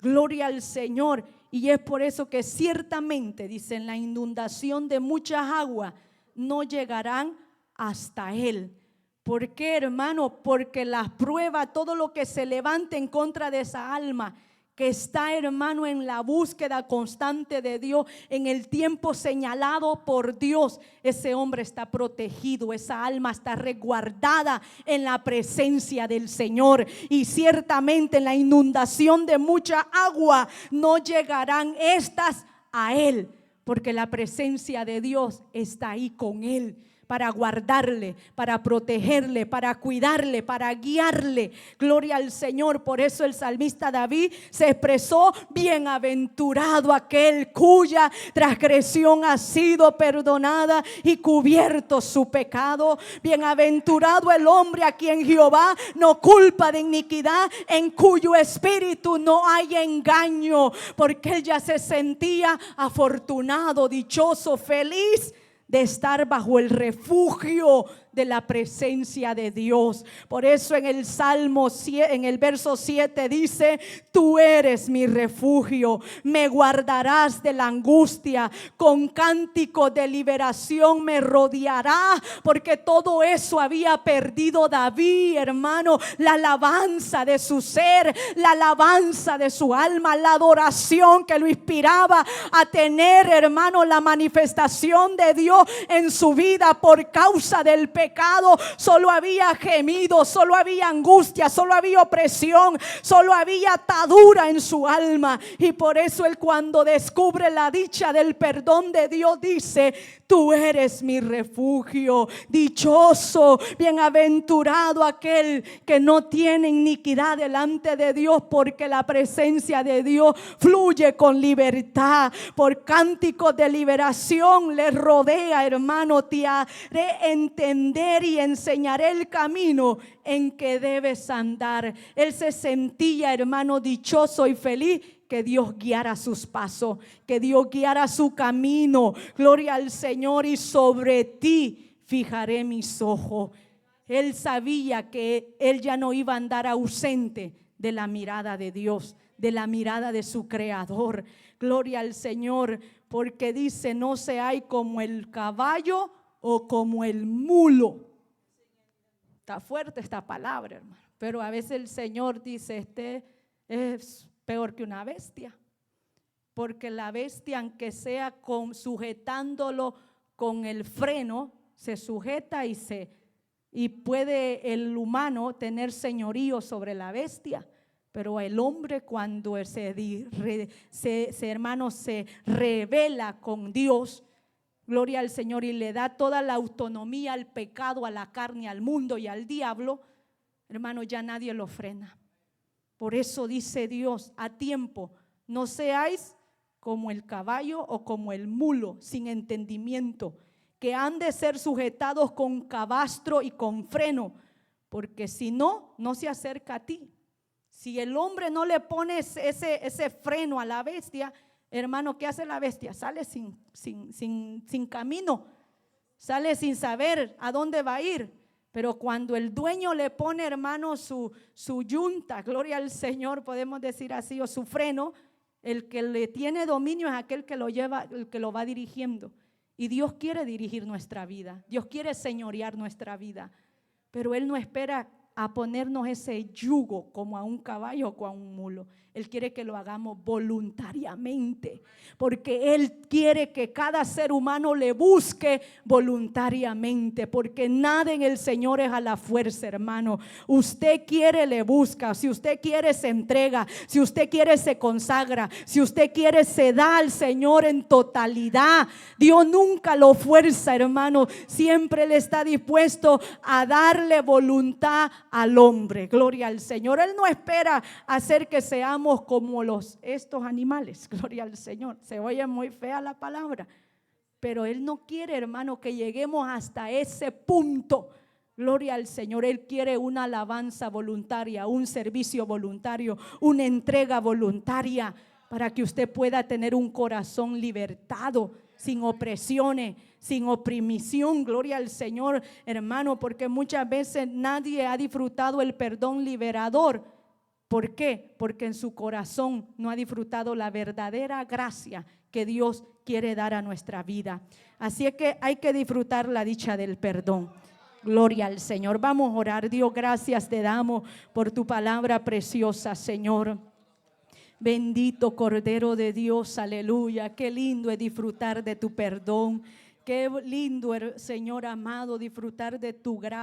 Gloria al Señor. Y es por eso que ciertamente, dicen, la inundación de muchas aguas no llegarán hasta él. ¿Por qué, hermano? Porque las pruebas, todo lo que se levante en contra de esa alma que está, hermano, en la búsqueda constante de Dios, en el tiempo señalado por Dios, ese hombre está protegido, esa alma está resguardada en la presencia del Señor. Y ciertamente en la inundación de mucha agua no llegarán estas a él, porque la presencia de Dios está ahí con él, para guardarle, para protegerle, para cuidarle, para guiarle. Gloria al Señor. Por eso el salmista David se expresó: bienaventurado aquel cuya transgresión ha sido perdonada y cubierto su pecado. Bienaventurado el hombre a quien Jehová no culpa de iniquidad, en cuyo espíritu no hay engaño, porque él ya se sentía afortunado, dichoso, feliz de estar bajo el refugio de la presencia de Dios. Por eso en el Salmo, en el verso 7 dice: tú eres mi refugio, me guardarás de la angustia, con cántico de liberación me rodeará. Porque todo eso había perdido David, hermano, la alabanza de su ser, la alabanza de su alma, la adoración que lo inspiraba a tener, hermano, la manifestación de Dios en su vida. Por causa del pecado solo había gemido, solo había angustia, solo había opresión, solo había atadura en su alma. Y por eso él, cuando descubre la dicha del perdón de Dios, dice: tú eres mi refugio. Dichoso, bienaventurado aquel que no tiene iniquidad delante de Dios, porque la presencia de Dios fluye con libertad. Por cánticos de liberación le rodea, hermano. Te haré entender y enseñaré el camino en que debes andar. Él se sentía, hermano, dichoso y feliz que Dios guiara sus pasos, que Dios guiara su camino. Gloria al Señor. Y sobre ti fijaré mis ojos. Él sabía que él ya no iba a andar ausente de la mirada de Dios, de la mirada de su Creador. Gloria al Señor. Porque dice: no seáis como el caballo o como el mulo. Está fuerte esta palabra, hermano, pero a veces el Señor dice: este es peor que una bestia. Porque la bestia, aunque sea sujetándolo con el freno, se sujeta y puede el humano tener señorío sobre la bestia. Pero el hombre, cuando hermano, se revela con Dios, gloria al Señor, y le da toda la autonomía al pecado, a la carne, al mundo y al diablo, hermano, ya nadie lo frena. Por eso dice Dios a tiempo: no seáis como el caballo o como el mulo sin entendimiento, que han de ser sujetados con cabastro y con freno, porque si no, no se acerca a ti. Si el hombre no le pone ese freno a la bestia, hermano, ¿qué hace la bestia? Sale sin camino, sale sin saber a dónde va a ir. Pero cuando el dueño le pone, hermano, su yunta, gloria al Señor, podemos decir así, o su freno, el que le tiene dominio es aquel que lo lleva, el que lo va dirigiendo. Y Dios quiere dirigir nuestra vida, Dios quiere señorear nuestra vida, pero Él no espera a ponernos ese yugo como a un caballo o a un mulo. Él quiere que lo hagamos voluntariamente, porque Él quiere que cada ser humano le busque voluntariamente, porque nada en el Señor es a la fuerza, hermano. Usted quiere, le busca. Si usted quiere, se entrega. Si usted quiere, se consagra. Si usted quiere, se da al Señor en totalidad. Dios nunca lo fuerza, hermano. Siempre Él está dispuesto a darle voluntad al hombre. Gloria al Señor. Él no espera hacer que seamos como estos animales. Gloria al Señor. Se oye muy fea la palabra, pero Él no quiere, hermano, que lleguemos hasta ese punto. Gloria al Señor. Él quiere una alabanza voluntaria, un servicio voluntario, una entrega voluntaria, para que usted pueda tener un corazón libertado, sin opresiones, sin oprimición. Gloria al Señor, hermano, porque muchas veces nadie ha disfrutado el perdón liberador. ¿Por qué? Porque en su corazón no ha disfrutado la verdadera gracia que Dios quiere dar a nuestra vida. Así es que hay que disfrutar la dicha del perdón. Gloria al Señor. Vamos a orar. Dios, gracias te damos por tu palabra preciosa, Señor. Bendito Cordero de Dios, aleluya. Qué lindo es disfrutar de tu perdón. Qué lindo, Señor amado, disfrutar de tu gracia.